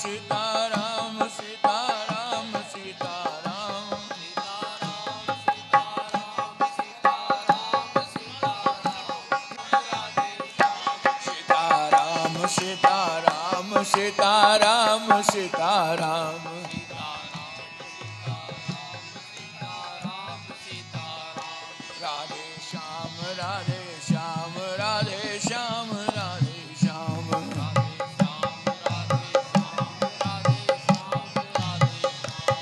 सीताराम सीताराम सीताराम सीताराम सीताराम सीताराम राधे श्याम राधे श्याम राधे श्याम राधे श्याम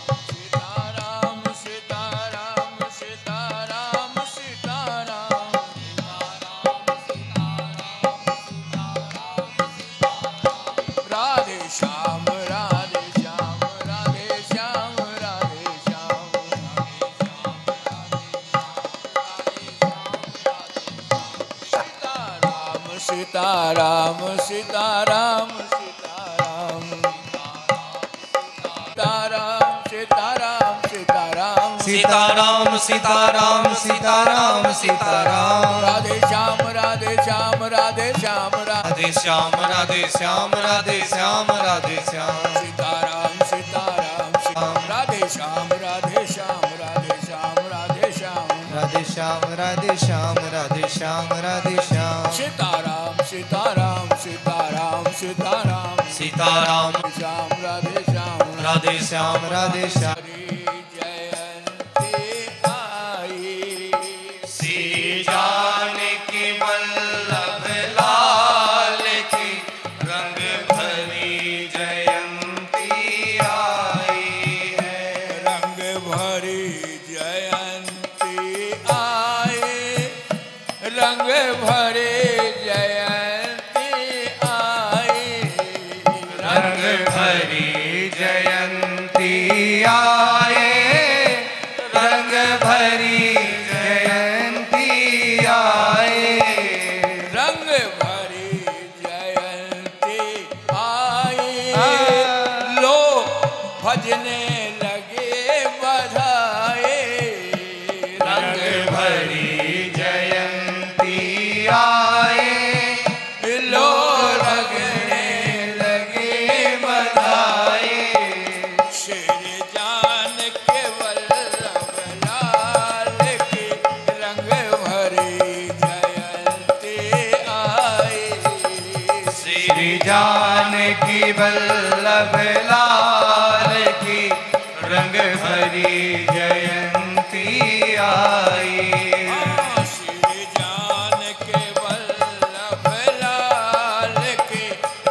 सीताराम सीताराम सीताराम सीताराम राधे श्याम राधे श्याम राधे श्याम राधे श्याम सीताराम सीताराम सीताराम सीताराम सीताराम सीताराम सीताराम सीताराम सीताराम सीताराम राधे श्याम राधे श्याम राधे श्याम राधे श्याम राधे श्याम राधे श्याम राधे श्याम सीताराम सीताराम श्याम राधे श्याम राधे श्याम राधे श्याम राधे श्याम राधे श्याम राधे श्याम राधे श्याम राधे श्याम सीताराम सीताराम सीताराम सीताराम सीताराम श्याम राधे श्याम राधे श्याम राधे श्याम जयंती आई श्री जानकी वल्लभ लाल की रंग भरी जयंती आई है रंग भरी जयंती आई रंग भरी जयंती आई रंग भरी जयंती आए रंग भरी जयंती आए रंग भरी जयंती आई लो भजने लगे बधाई रंग भरी जयंती आए लो रंगने लगे बधाई श्री जान के वल्लभ लाल की रंग भरी जयंती आई श्री जानकी वल्लभ लाल की रंग भरी जयंती आई श्री जान के वल्लभ लाल की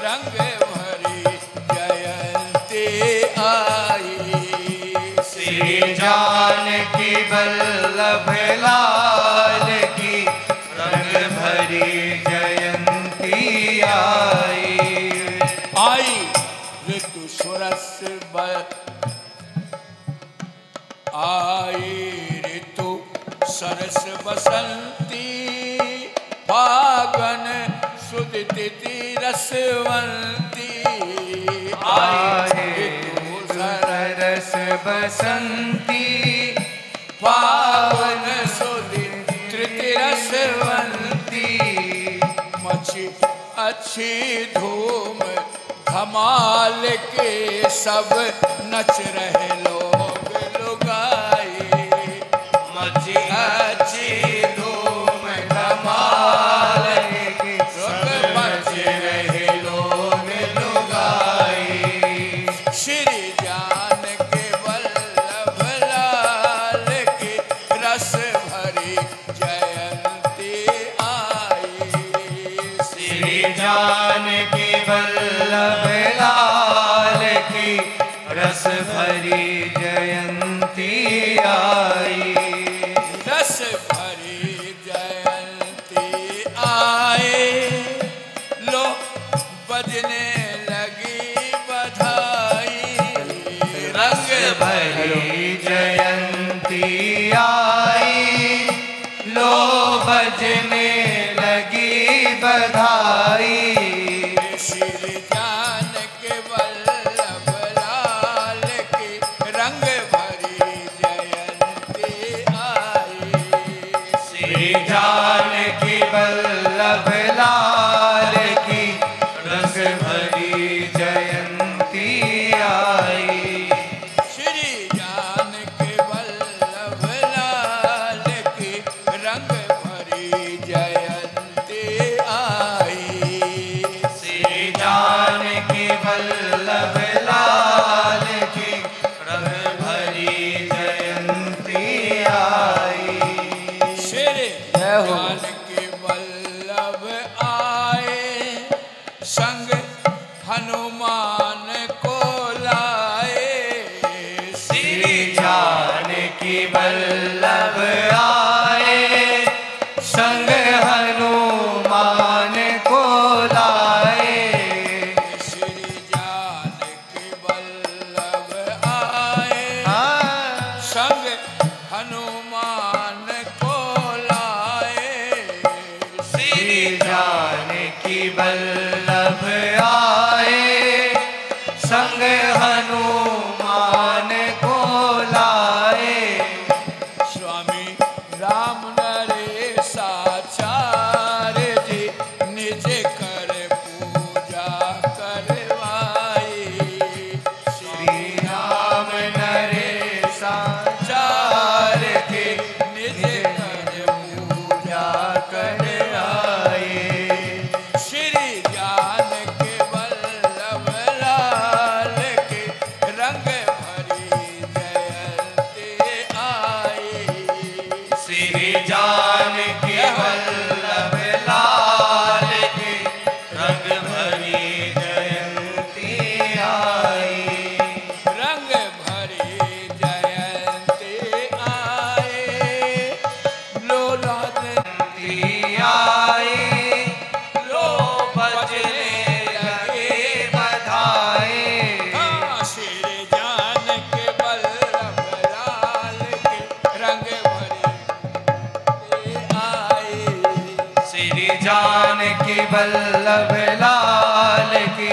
रंग भरी जयंती आई श्री जानकी वल्लभ लाल की रंग भरी जयंती आई आई ऋतु सुरस आई ऋतु सरस बसंती फागन सुद तिथि रसवंती आई ऋतु सरस बसंती पावन सुद तृतीय रसवंती मची अच्छी धूम धमाल के सब नच रहे लोग लुगाई मची अच्छी धूम धमाल की सब मच रहे लोग लुगाई श्री जान के वल्लभ लाल की रस भरी जयंती आई श्री जानकी वल्लभ लाल की रस भरी जयंती आई रस भरी जयंती आए लो बजने लगी बधाई रस भरी जयंती आई लो बजने लगी बधाई श्री जान के वल्लभ लाल की रंग भरी जयंती आई श्री जानकी वल्लभ लाल की रस संग हनुमान को लाए। श्री जानकी वल्लभ आए, संग हनुमान को लाए। श्री जानकी वल्लभ आए, संग हनुमान को लाए। श्री जानकी वल्लभ आए, संग हनुमान को लाए। स्वामी राम नरेशाचार्य जी निज कर पूजा करवाई। श्री राम नरेशाचार्य के निज कर पूजा करवाए। श्री जानकी वल्लभ लाल के रंग भरी जयंती आई। श्री जानकी वल्लभ लाल के रंग भरी जयंती आई। रंग भरी जयंती आए, लोलाद आई, लो बजने लगे बधाई। श्री जानकी वल्लभ लाल के रंग भरी आए। श्री जानकी वल्लभ लाल की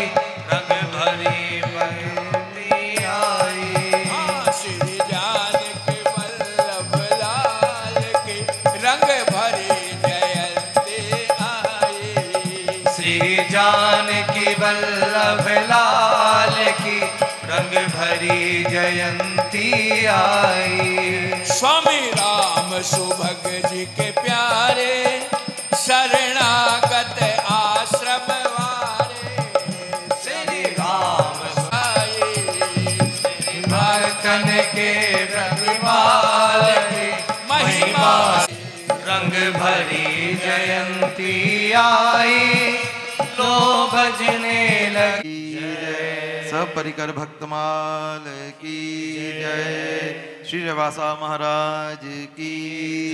रंग भरी बंदी आई। श्री जानकी वल्लभ लाल के रंग भरी जयंती आई। श्री जानकी वल्लभ लाल की रंग भरी जयंती आई। स्वामी राम सुभग जी के प्यारे, शरणागत आश्रम वारे। श्री राम आए भक्तन के प्रतिपाल की महिमा, रंग भरी जयंती आई, लो बजने लगी। सब परिकर भक्तमाल की जय। श्री रवासा महाराज की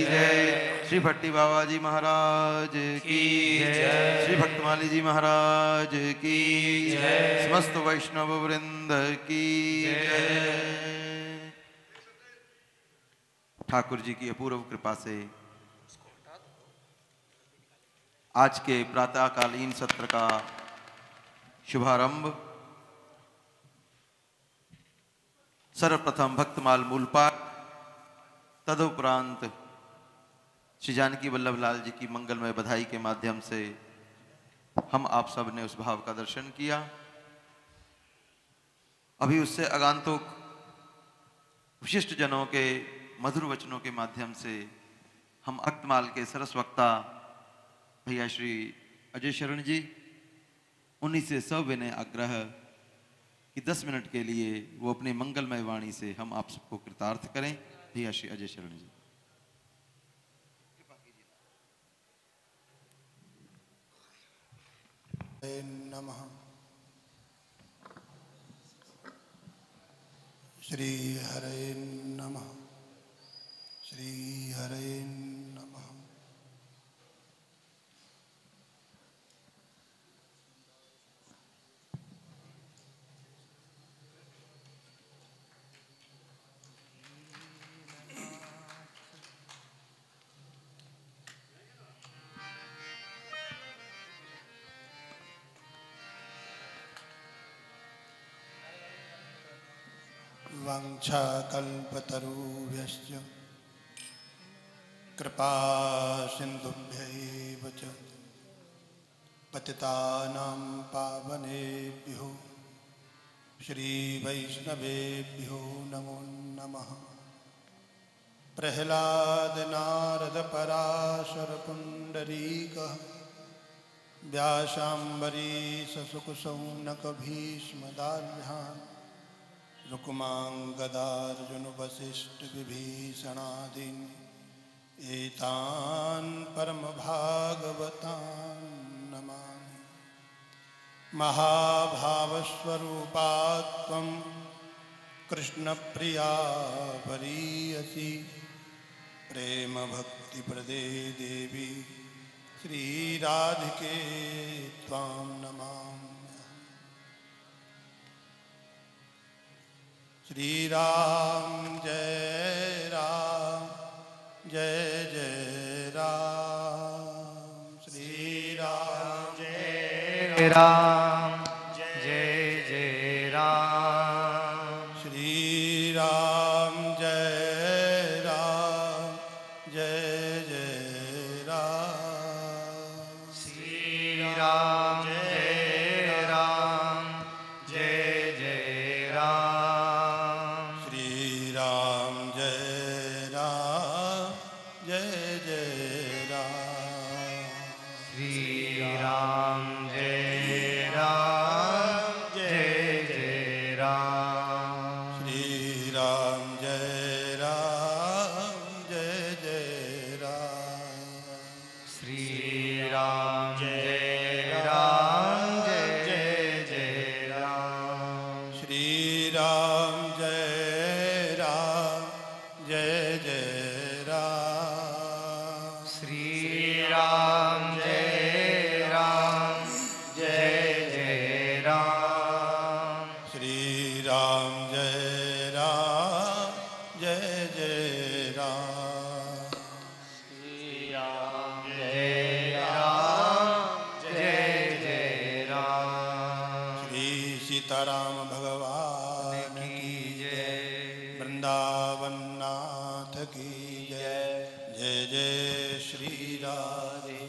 जय। श्री भट्टी बाबा जी महाराज की जय। श्री भक्तमाली जी महाराज की जय। समस्त वैष्णव वृंद की जय। ठाकुर जी की अपूर्व कृपा से आज के प्रातःकालीन सत्र का शुभारंभ सर्वप्रथम भक्तमाल मूल पाठ, तदुपरांत श्री जानकी वल्लभ लाल जी की मंगलमय बधाई के माध्यम से हम आप सब ने उस भाव का दर्शन किया। अभी उससे आगंतुक विशिष्ट जनों के मधुर वचनों के माध्यम से हम भक्तमाल के सरस वक्ता भैया श्री अजय शरण जी, उन्हीं से सविनय आग्रह कि 10 मिनट के लिए वो अपनी मंगलमय वाणी से हम आप सबको कृतार्थ करें। भैया श्री अजय शरण जी। नमः। श्री हरे नमः। श्री हरे नमः। वाञ्छाकल्पतरुभ्यश्च कृपा सिन्धुभ्यैव च पतितानां पावनेभ्यो श्रीवैष्णवेभ्यो नमो नमः। प्रह्लाद नारद पराशर पुण्डरीकः व्यासाम्बरीश शुकशौनक भीष्मदाल्भ्याम् रुक्माङ्गदार्जुन वसिष्ठ विभीषणादीन् एतान् परमभागवतान् नमामि। महाभावस्वरूपा त्वं कृष्णप्रिया वरीयसी प्रेम भक्ति प्रदे देवी श्रीराधिके त्वां नमाम्यहम्। श्री राम जय जय राम। श्री राम जय राम जय जय राम। श्री राम जय जय राम। श्री राम जय जय राम। श्री राम जय जय राम। श्री राम जय जय राम। श्री राम जय जय राम। श्री राम जय जय राम। श्री राम जय जय राम। श्री राम जय जय राम। श्री राम जय जय राम। श्री राम जय जय राम। श्री सीताराम भगवान की जय। वृंदावन नाथ की जय। जय जय श्री राधे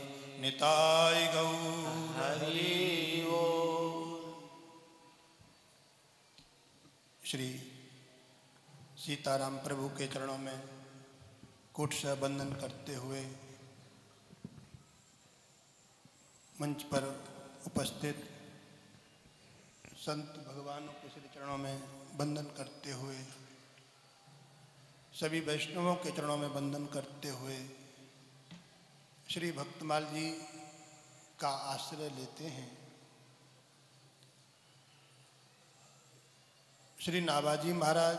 निताय गौर हरि बोल। श्री सीताराम प्रभु के चरणों में कोट से वंदन करते हुए मंच पर उपस्थित संत भगवानों के श्री चरणों में वंदन करते हुए, सभी वैष्णवों के चरणों में वंदन करते हुए श्री भक्तमाल जी का आश्रय लेते हैं। श्री नाभाजी महाराज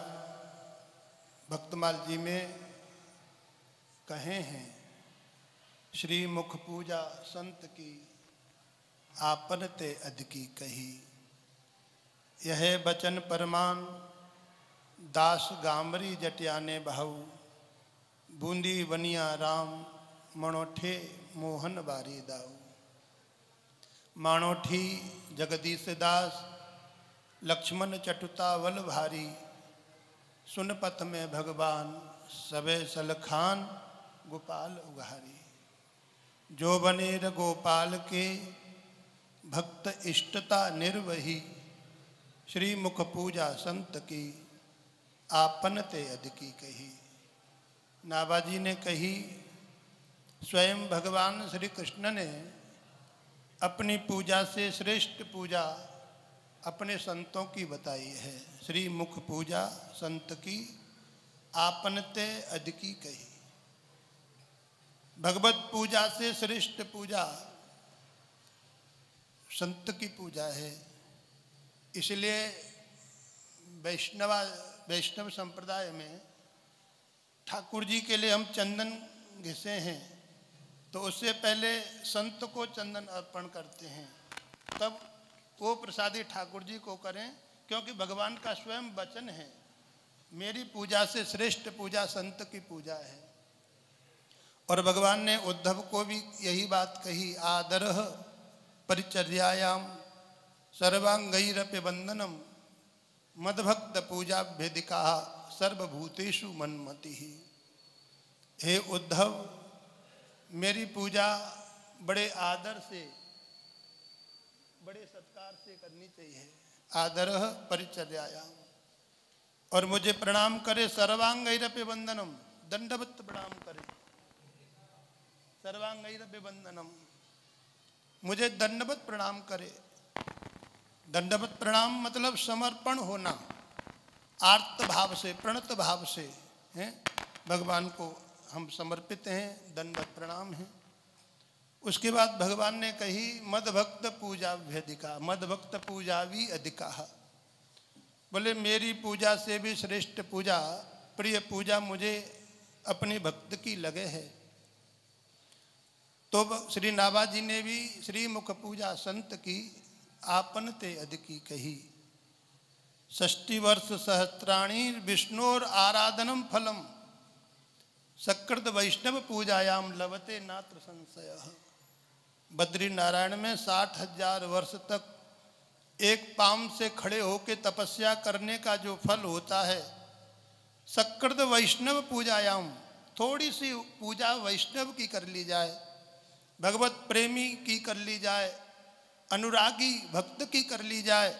भक्तमाल जी में कहे हैं, श्री मुख पूजा संत की आपन ते अदकी कही। यह बचन परमान दास गामरी जटियाने बहू। बूंदी बनिया राम मणोठे मोहन बारी दाऊ। माणोठी जगदीश दास लक्ष्मण चटुता वल भारी। सुनपथ में भगवान सबे सलखान गोपाल उघारी। जो बनेर गोपाल के भक्त इष्टता निर्वही। श्री मुख पूजा संत की आपन ते अदकी कही। नाभाजी ने कही, स्वयं भगवान श्री कृष्ण ने अपनी पूजा से श्रेष्ठ पूजा अपने संतों की बताई है। श्री मुख पूजा संत की आपन ते अदकी कही। भगवत पूजा से श्रेष्ठ पूजा संत की पूजा है। इसलिए वैष्णव संप्रदाय में ठाकुर जी के लिए हम चंदन घिसे हैं तो उससे पहले संत को चंदन अर्पण करते हैं, तब वो प्रसादी ठाकुर जी को करें, क्योंकि भगवान का स्वयं वचन है, मेरी पूजा से श्रेष्ठ पूजा संत की पूजा है। और भगवान ने उद्धव को भी यही बात कही, आदरः परिचर्यायाम सर्वांगैरपि वंदनम मद्भक्त पूजा भेदिका सर्वभूतेषु मन्मति। हे उद्धव, मेरी पूजा बड़े आदर से बड़े सत्कार से करनी चाहिए। आदरः परिचर्यायाम, और मुझे प्रणाम करे सर्वांगैरपि वंदनम, दंडवत प्रणाम करे। सर्वांगैरपि वंदनम, मुझे दंडवत प्रणाम करे। दंडवत प्रणाम मतलब समर्पण होना, आर्त भाव से, प्रणत भाव से हैं, भगवान को हम समर्पित हैं, दंडवत प्रणाम है। उसके बाद भगवान ने कही मद भक्त पूजा भी अधिका, मद भक्त पूजा भी अधिका। बोले मेरी पूजा से भी श्रेष्ठ पूजा, प्रिय पूजा मुझे अपने भक्त की लगे है। तो श्री नाभाजी ने भी श्री मुख पूजा संत की आपन ते अधिकी कही। 60 वर्ष सहस्त्राणी विष्णोर आराधनम फलम, सकृत वैष्णव पूजायाम लवते नात्र संशय। बद्री नारायण में 60,000 वर्ष तक एक पाम से खड़े होकर तपस्या करने का जो फल होता है, सकृत वैष्णव पूजायाम, थोड़ी सी पूजा वैष्णव की कर ली जाए, भगवत प्रेमी की कर ली जाए, अनुरागी भक्त की कर ली जाए,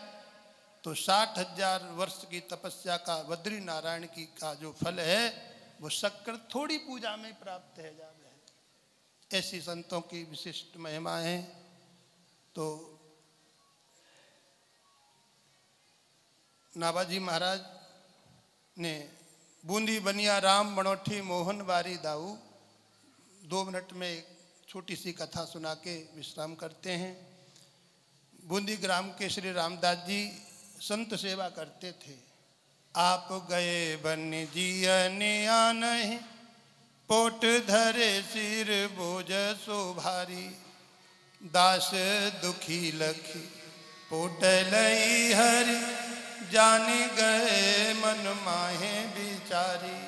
तो 60,000 वर्ष की तपस्या का बद्री नारायण की का जो फल है वो शक्कर थोड़ी पूजा में प्राप्त है जावे है। ऐसी संतों की विशिष्ट महिमा है। तो नाभाजी महाराज ने बूंदी बनिया राम बनोठी मोहन बारी दाऊ, 2 मिनट में एक छोटी सी कथा सुना के विश्राम करते हैं। बूंदी ग्राम के श्री रामदास जी संत सेवा करते थे। आप गए बन जियन आनहि, पोट धरे सिर बोझ सो भारी, दास दुखी लखी पोट लई हरि, जान गए मन माहे बिचारी।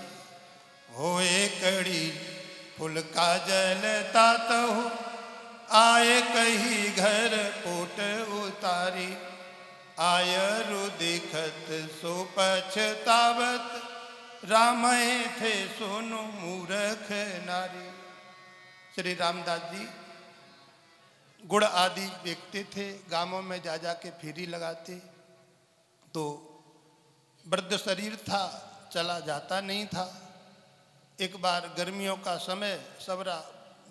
होए कड़ी फुल का जल तातहु, आए कही घर पोट उतारी, आयरु दिखत सो पछतावत, रामय थे सोनु मूरख नारी। श्री रामदास जी गुड़ आदि बेचते थे, गांवों में जा जा के फेरी लगाते। तो वृद्ध शरीर था, चला जाता नहीं था। एक बार गर्मियों का समय सबरा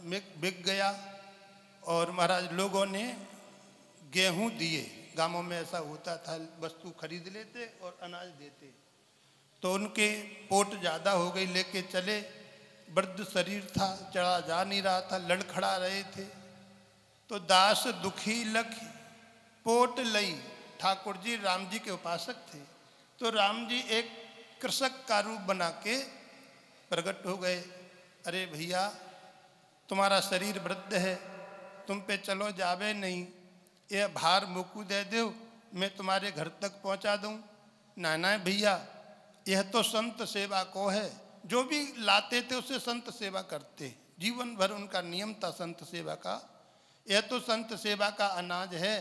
बिक गया और महाराज लोगों ने गेहूं दिए। गांवों में ऐसा होता था, वस्तु खरीद लेते और अनाज देते। तो उनके पोट ज़्यादा हो गई, लेके चले। वृद्ध शरीर था, चढ़ा जा नहीं रहा था, लड़खड़ा रहे थे। तो दास दुखी लखी पोट लई, ठाकुर जी राम जी के उपासक थे। तो राम जी एक कृषक का रूप बना के प्रकट हो गए। अरे भैया, तुम्हारा शरीर वृद्ध है, तुम पे चलो जावे नहीं, यह भार मुकू दे दो, मैं तुम्हारे घर तक पहुंचा दूं। ना भैया, यह तो संत सेवा को है। जो भी लाते थे उससे संत सेवा करते, जीवन भर उनका नियम था संत सेवा का। यह तो संत सेवा का अनाज है,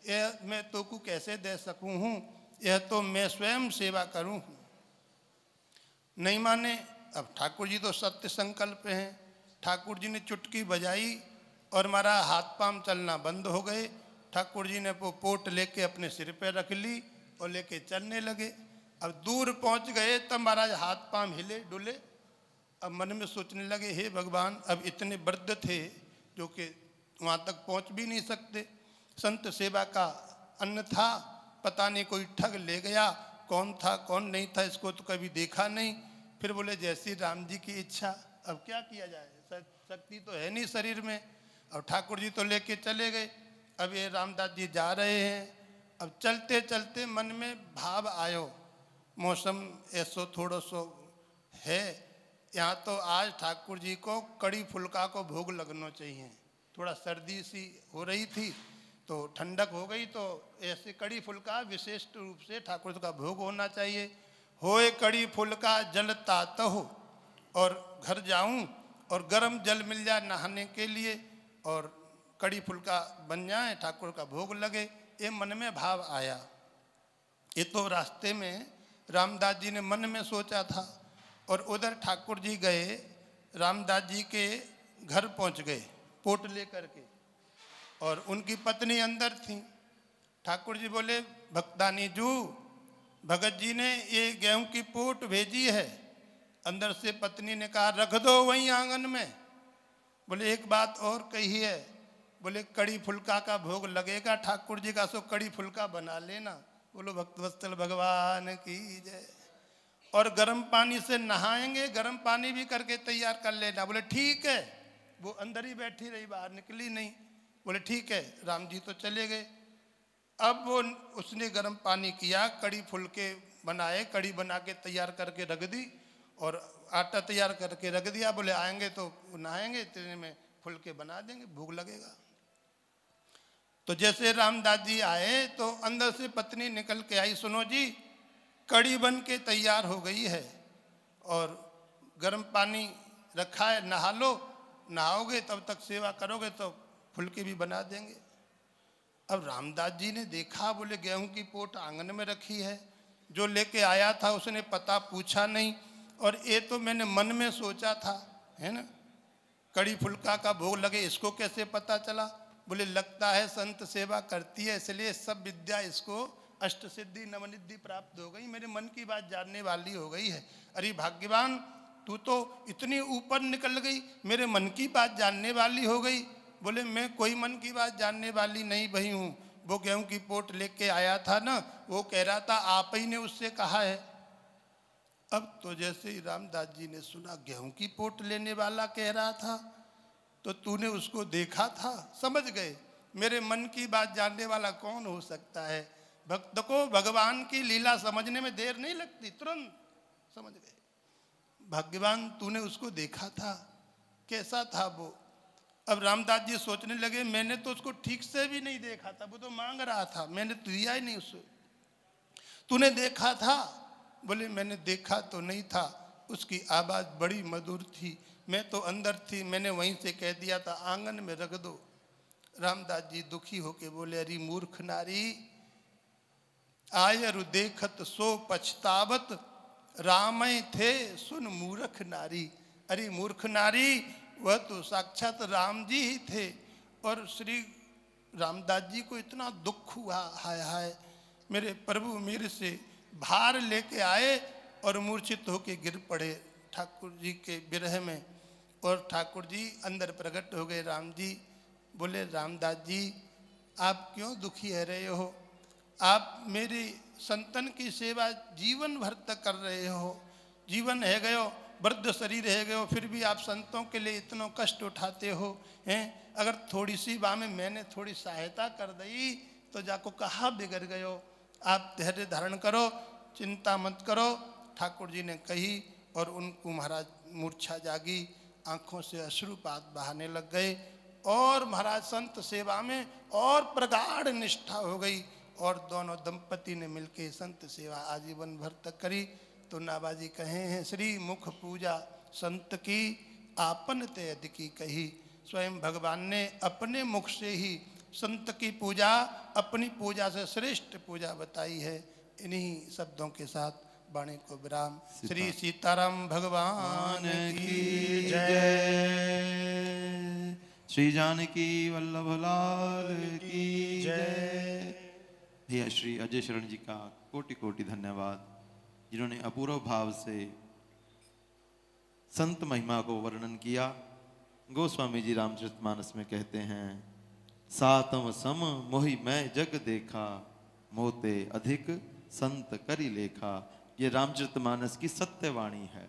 यह मैं तो को कैसे दे सकूं हूँ, यह तो मैं स्वयं सेवा करूं हूँ। नहीं माने। अब ठाकुर जी तो सत्य संकल्प हैं। ठाकुर जी ने चुटकी बजाई और हमारा हाथ पांव चलना बंद हो गए। ठाकुर जी ने वो पोट लेके अपने सिर पे रख ली और लेके चलने लगे। अब दूर पहुंच गए तब महाराज हाथ पांव हिले डुले। अब मन में सोचने लगे, हे भगवान, अब इतने वृद्ध थे जो कि वहाँ तक पहुँच भी नहीं सकते। संत सेवा का अन्न था, पता नहीं कोई ठग ले गया, कौन था कौन नहीं था इसको तो कभी देखा नहीं। फिर बोले जैसी राम जी की इच्छा, अब क्या किया जाए, शक्ति तो है नहीं शरीर में। अब ठाकुर जी तो लेके चले गए। अब ये रामदास जी जा रहे हैं। अब चलते चलते मन में भाव आयो, मौसम ऐसो थोड़ो सो है, यहाँ तो आज ठाकुर जी को कड़ी फुल्का को भोग लगना चाहिए। थोड़ा सर्दी सी हो रही थी तो ठंडक हो गई, तो ऐसे कड़ी फुल्का विशिष्ट रूप से ठाकुर जी का भोग होना चाहिए। होए कड़ी फुल्का जल तातहु, और घर जाऊं और गर्म जल मिल जाए नहाने के लिए और कड़ी फुल्का बन जाए, ठाकुर का भोग लगे, ये मन में भाव आया। ये तो रास्ते में रामदास जी ने मन में सोचा था। और उधर ठाकुर जी गए, रामदास जी के घर पहुंच गए पोट लेकर के, और उनकी पत्नी अंदर थी। ठाकुर जी बोले, भक्तानी जू, भगत जी ने ये गेहूं की पोट भेजी है। अंदर से पत्नी ने कहा, रख दो वहीं आंगन में। बोले एक बात और कही है, बोले कड़ी फुल्का का भोग लगेगा ठाकुर जी का, सो कड़ी फुल्का बना लेना। बोलो भक्तवत्सल भगवान की जय। और गर्म पानी से नहाएंगे, गर्म पानी भी करके तैयार कर लेना। बोले ठीक है, वो अंदर ही बैठी रही, बाहर निकली नहीं। बोले ठीक है, राम जी तो चले गए। अब वो उसने गर्म पानी किया, कड़ी फुलके बनाए, कड़ी बना के तैयार करके रख दी और आटा तैयार करके रख दिया। बोले आएंगे तो नहाएंगे, इतने में फुलके बना देंगे, भूख लगेगा। तो जैसे रामदास जी आए तो अंदर से पत्नी निकल के आई, सुनो जी कड़ी बन के तैयार हो गई है और गर्म पानी रखा है, नहा लो, नहाओगे तब तक सेवा करोगे तो फुलके भी बना देंगे। अब रामदास जी ने देखा, बोले गेहूं की पोट आंगन में रखी है, जो लेके आया था उसने पता पूछा नहीं, और ये तो मैंने मन में सोचा था, है ना, कड़ी फुलका का भोग लगे, इसको कैसे पता चला? बोले लगता है संत सेवा करती है इसलिए सब विद्या इसको अष्ट सिद्धि नवनिधि प्राप्त हो गई, मेरे मन की बात जानने वाली हो गई है। अरे भाग्यवान, तू तो इतनी ऊपर निकल गई, मेरे मन की बात जानने वाली हो गई। बोले मैं कोई मन की बात जानने वाली नहीं भई हूँ, वो गेहूं की पोट लेके आया था ना, वो कह रहा था आप ही ने उससे कहा है। अब तो जैसे ही रामदास जी ने सुना गेहूं की पोट लेने वाला कह रहा था, तो तूने उसको देखा था, समझ गए मेरे मन की बात जानने वाला कौन हो सकता है। भक्त को भगवान की लीला समझने में देर नहीं लगती, तुरंत समझ गए। भाग्यवान, तूने उसको देखा था, कैसा था वो? अब रामदास जी सोचने लगे मैंने तो उसको ठीक से भी नहीं देखा था, वो तो मांग रहा था, मैंने तो दिया ही नहीं उसको। तूने देखा था? बोले मैंने देखा तो नहीं था, उसकी आवाज़ बड़ी मधुर थी, मैं तो अंदर थी, मैंने वहीं से कह दिया था आंगन में रख दो। रामदास जी दुखी होके बोले अरे मूर्ख नारी, आयरु देखत सो पछतावत, रामय थे सुन मूर्ख नारी। अरे मूर्ख नारी, वह तो साक्षात राम जी ही थे। और श्री रामदास जी को इतना दुख हुआ, हाय हाय मेरे प्रभु मेरे से भार लेके आए और मूर्छित होके गिर पड़े ठाकुर जी के विरह में। और ठाकुर जी अंदर प्रकट हो गए। राम जी बोले रामदास जी आप क्यों दुखी है रहे हो? आप मेरी संतन की सेवा जीवन भर तक कर रहे हो, जीवन है गयो, वृद्ध शरीर है गयो, फिर भी आप संतों के लिए इतना कष्ट उठाते हो हैं। अगर थोड़ी सी बात में मैंने थोड़ी सहायता कर दी तो जाको कहाँ बिगड़ गयो। आप धैर्य धारण करो, चिंता मत करो। ठाकुर जी ने कही और उनको महाराज मूर्छा जागी, आंखों से अश्रुपात बहाने लग गए और महाराज संत सेवा में और प्रगाढ़ निष्ठा हो गई और दोनों दंपति ने मिलकर संत सेवा आजीवन भर तक करी। तो नाबाजी कहे हैं श्री मुख पूजा संत की आपन ते अधिकी कही। स्वयं भगवान ने अपने मुख से ही संत की पूजा अपनी पूजा से श्रेष्ठ पूजा बताई है। इन्हीं शब्दों के साथ वाणी को विराम। श्री सीताराम भगवान की जय। श्री जानकी वल्लभ लाल की जय। भैया श्री अजय शरण जी का कोटि कोटि धन्यवाद, जिन्होंने अपूर्व भाव से संत महिमा को वर्णन किया। गोस्वामी जी रामचरितमानस में कहते हैं, सातम सम मोहि मैं जग देखा, मोते अधिक संत करी लेखा। ये रामचरितमानस की सत्य वाणी है।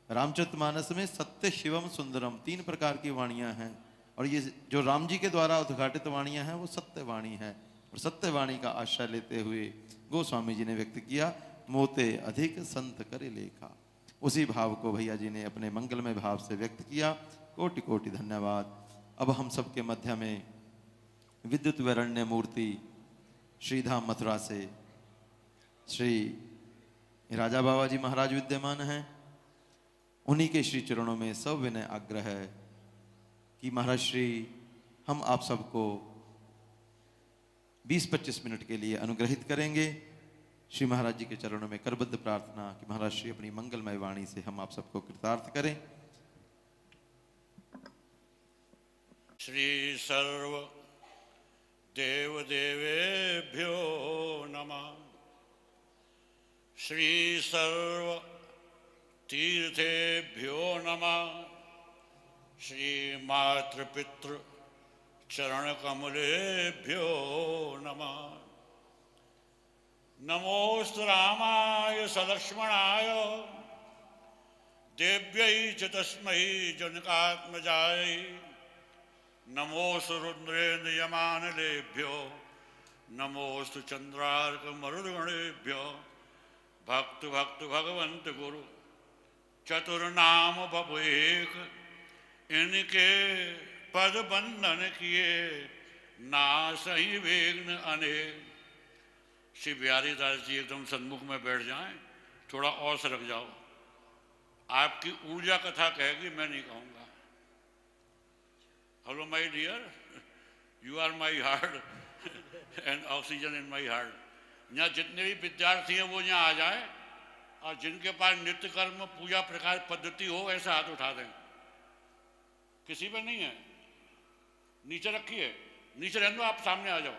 रामचरितमानस में सत्य शिवम सुंदरम 3 प्रकार की वाणियां हैं और ये जो राम जी के द्वारा उद्घाटित वाणियां हैं वो सत्य वाणी है। और सत्य वाणी का आश्रय लेते हुए गोस्वामी जी ने व्यक्त किया, मोते अधिक संत करे लेखा। उसी भाव को भैया जी ने अपने मंगलमय भाव से व्यक्त किया। कोटि कोटि धन्यवाद। अब हम सबके मध्य में विद्युत वरण्य मूर्ति श्रीधाम मथुरा से श्री राजा बाबा जी महाराज विद्यमान हैं। उन्हीं के श्री चरणों में सब विनय आग्रह है कि महाराज श्री हम आप सबको 20-25 मिनट के लिए अनुग्रहित करेंगे। श्री महाराज जी के चरणों में करबद्ध प्रार्थना कि महाराज श्री अपनी मंगलमय वाणी से हम आप सबको कृतार्थ करें। श्री सर्व देव देवेभ्यो नमः। श्री सर्व तीर्थेभ्यो नमः। श्री मातृपितृ चरण कमलेभ्यो नमः। नमोस्तु रामाय सलक्ष्मणाय देव्यै च तस्मै जनकात्मजाय नमोऽस्तु रुद्रेन्द्र यमानलेभ्यो नमोऽस्तु चंद्रार्क मरुद्गणेभ्यो भक्त भक्त भगवंत गुरु चतुर्नाम बबुएक इनके पद बंधन किए ना सही विघ्न अनेक। श्री बिहारी दास जी एकदम सन्मुख में बैठ जाएं, थोड़ा और सरक जाओ, आपकी ऊर्जा कथा कहेगी, मैं नहीं कहूँगा। Hello my dear, you are my heart and oxygen in my heart. यहाँ जितने भी विद्यार्थी हैं वो यहाँ आ जाएं और जिनके पास नित्य कर्म पूजा प्रकाश पद्धति हो ऐसा हाथ उठा दें। किसी पे नहीं है, नीचे रखिए, नीचे रहने दो, आप सामने आ जाओ।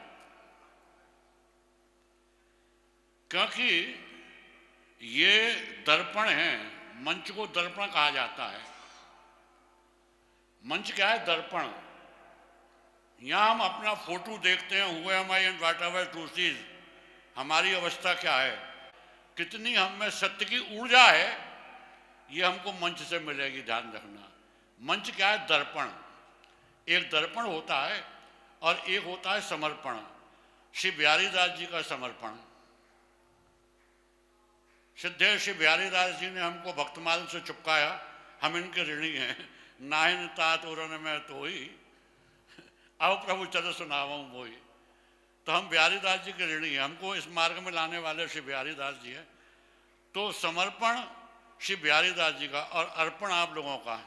क्योंकि ये दर्पण है, मंच को दर्पण कहा जाता है। मंच क्या है? दर्पण। यहां हम अपना फोटो देखते हैं, हुए हमारे and whatever to sees, हमारी अवस्था क्या है, कितनी हम में सत्य की ऊर्जा है, ये हमको मंच से मिलेगी। ध्यान रखना, मंच क्या है? दर्पण। एक दर्पण होता है और एक होता है समर्पण। श्री बिहारी दास जी का समर्पण। सिद्धे श्री बिहारी दास जी ने हमको भक्तमाल से चिपकाया, हम इनके ऋणी हैं। नाहिन तात उरन में तो ही आओ प्रभु चलो सुनाऊं वही। तो हम बिहारी दास जी के ऋणी हैं, हमको इस मार्ग में लाने वाले श्री बिहारी दास जी हैं। तो समर्पण श्री बिहारी दास जी का और अर्पण आप लोगों का,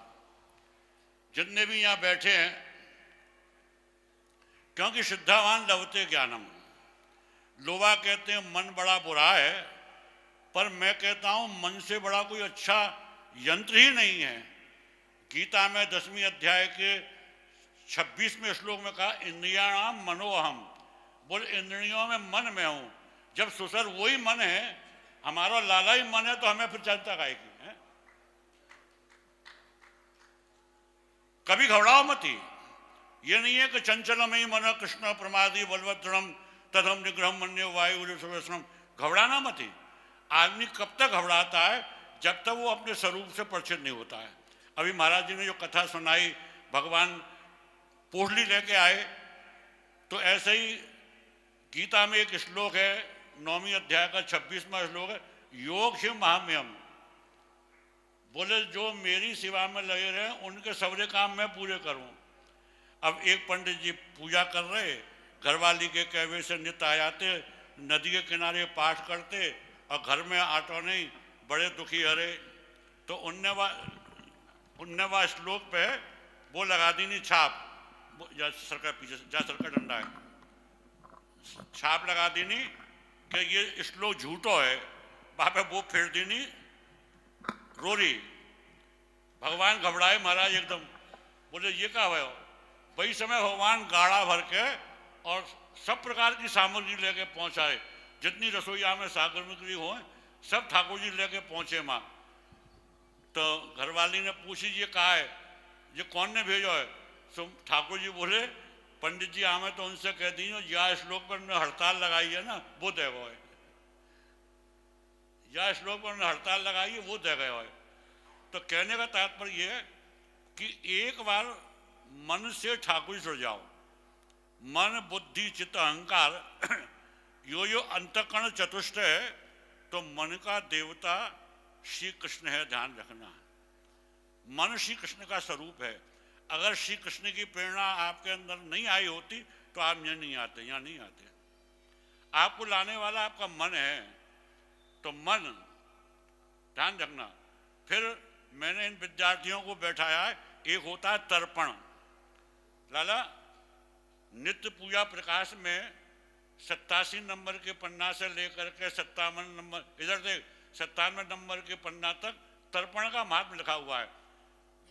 जितने भी यहाँ बैठे हैं। क्योंकि श्रद्धावान लभते ज्ञानम, लोवा कहते हैं मन बड़ा बुरा है, पर मैं कहता हूं मन से बड़ा कोई अच्छा यंत्र ही नहीं है। गीता में 10वें अध्याय के 26वें श्लोक में कहा इंद्रियाणाम मनोहम, बोल इंद्रियों में मन में हूं। जब सुसर वही मन है, हमारा लाला ही मन है, तो हमें फिर चिंता काहेगी? कभी घबराओ मत ही। ये नहीं है कि चंचलम ही मन कृष्ण प्रमादी बलवत्रम तदम निग्रह मन्य वायु। घबराना मत ही। आदमी कब तक घबराता है? जब तक वो अपने स्वरूप से परिचित नहीं होता है। अभी महाराज जी ने जो कथा सुनाई, भगवान पोटली लेके आए, तो ऐसे ही गीता में एक श्लोक है, 9वें अध्याय का 26वां श्लोक है, योग शिव महाम्यम। बोले जो मेरी सेवा में लगे रहे उनके सबरे काम मैं पूरे करूं। अब एक पंडित जी पूजा कर रहे, घरवाली के कहवे से नित्य आ जाते, नदी के किनारे पाठ करते, और घर में आटो नहीं, बड़े दुखी हरे। तो उन्नवा श्लोक पे वो लगा दी नहीं छाप, जा सरकार पीछे जा, सरकार डंडा है, छाप लगा दी नहीं कि ये श्लोक झूठो है। वहां पे वो फेर दी नहीं रोरी। भगवान घबराए महाराज एकदम, बोले ये क्या हुआ? वही समय भगवान गाड़ा भर के और सब प्रकार की सामग्री लेके पहुंचाए, जितनी रसोईया में सामग्री हो सब ठाकुर जी लेके पहुंचे माँ। तो घरवाली ने पूछी ये कहा है, ये कौन ने भेजो है? तो ठाकुर जी बोले पंडित जी हमें तो उनसे कह दी या श्लोक पर हड़ताल लगाई है ना, वो दे गए। या श्लोक पर हड़ताल लगाई है, वो दे गए। तो कहने का तात्पर्य यह है कि एक बार मन से ठाकुर जुड़ जाओ। मन बुद्धि चित्त अहंकार यो अंतःकरण चतुष्ट है, तो मन का देवता श्री कृष्ण है। ध्यान रखना, मन श्री कृष्ण का स्वरूप है। अगर श्री कृष्ण की प्रेरणा आपके अंदर नहीं आई होती तो आप यहाँ नहीं आते, यहाँ नहीं आते। आपको लाने वाला आपका मन है, तो मन ध्यान रखना। फिर मैंने इन विद्यार्थियों को बैठाया है, एक होता है तर्पण। लाला नित्य पूजा प्रकाश में 87 नंबर के पन्ना से लेकर के 57 नंबर, इधर देख 97 नंबर के पन्ना तक तर्पण का महत्व लिखा हुआ है।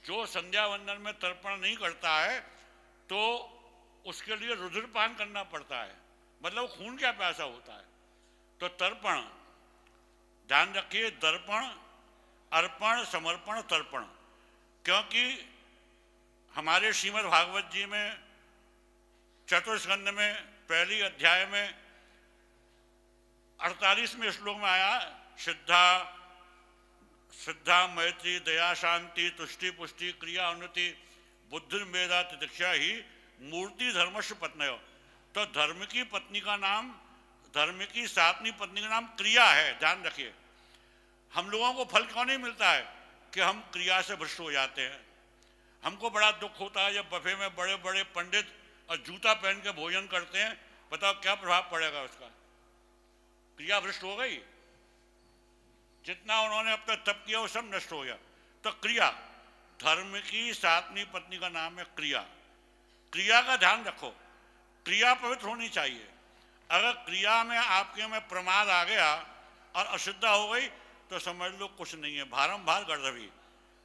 जो संध्या वंदन में तर्पण नहीं करता है तो उसके लिए रुधिरपान करना पड़ता है, मतलब खून क्या प्यासा होता है। तो तर्पण ध्यान रखिए, दर्पण, अर्पण, समर्पण, तर्पण। क्योंकि हमारे श्रीमद् भागवत जी में चतुर्स्कंध में पहली अध्याय में 48वें श्लोक में आया, श्रद्धा श्रद्धा मैत्री दया शांति तुष्टि पुष्टि क्रिया उन्नति बुद्धि मेधा तितिक्षा ही मूर्ति धर्मस्व पत्नयो। तो धर्म की पत्नी का नाम, धर्म की सातवीं पत्नी का नाम क्रिया है, ध्यान रखिए। हम लोगों को फल क्यों नहीं मिलता है कि हम क्रिया से भ्रष्ट हो जाते हैं। हमको बड़ा दुख होता है जब बफे में बड़े बड़े पंडित और जूता पहन के भोजन करते हैं, बताओ क्या प्रभाव पड़ेगा उसका। क्रिया भ्रष्ट हो गई, जितना उन्होंने अब तक तप किया वो सब नष्ट हो गया। तो क्रिया, धर्म की सातवीं पत्नी का नाम है क्रिया। क्रिया का ध्यान रखो, क्रिया पवित्र होनी चाहिए। अगर क्रिया में आपके में प्रमाद आ गया और अशुद्ध हो गई तो समझ लो कुछ नहीं है, भारम भार गर्दभी,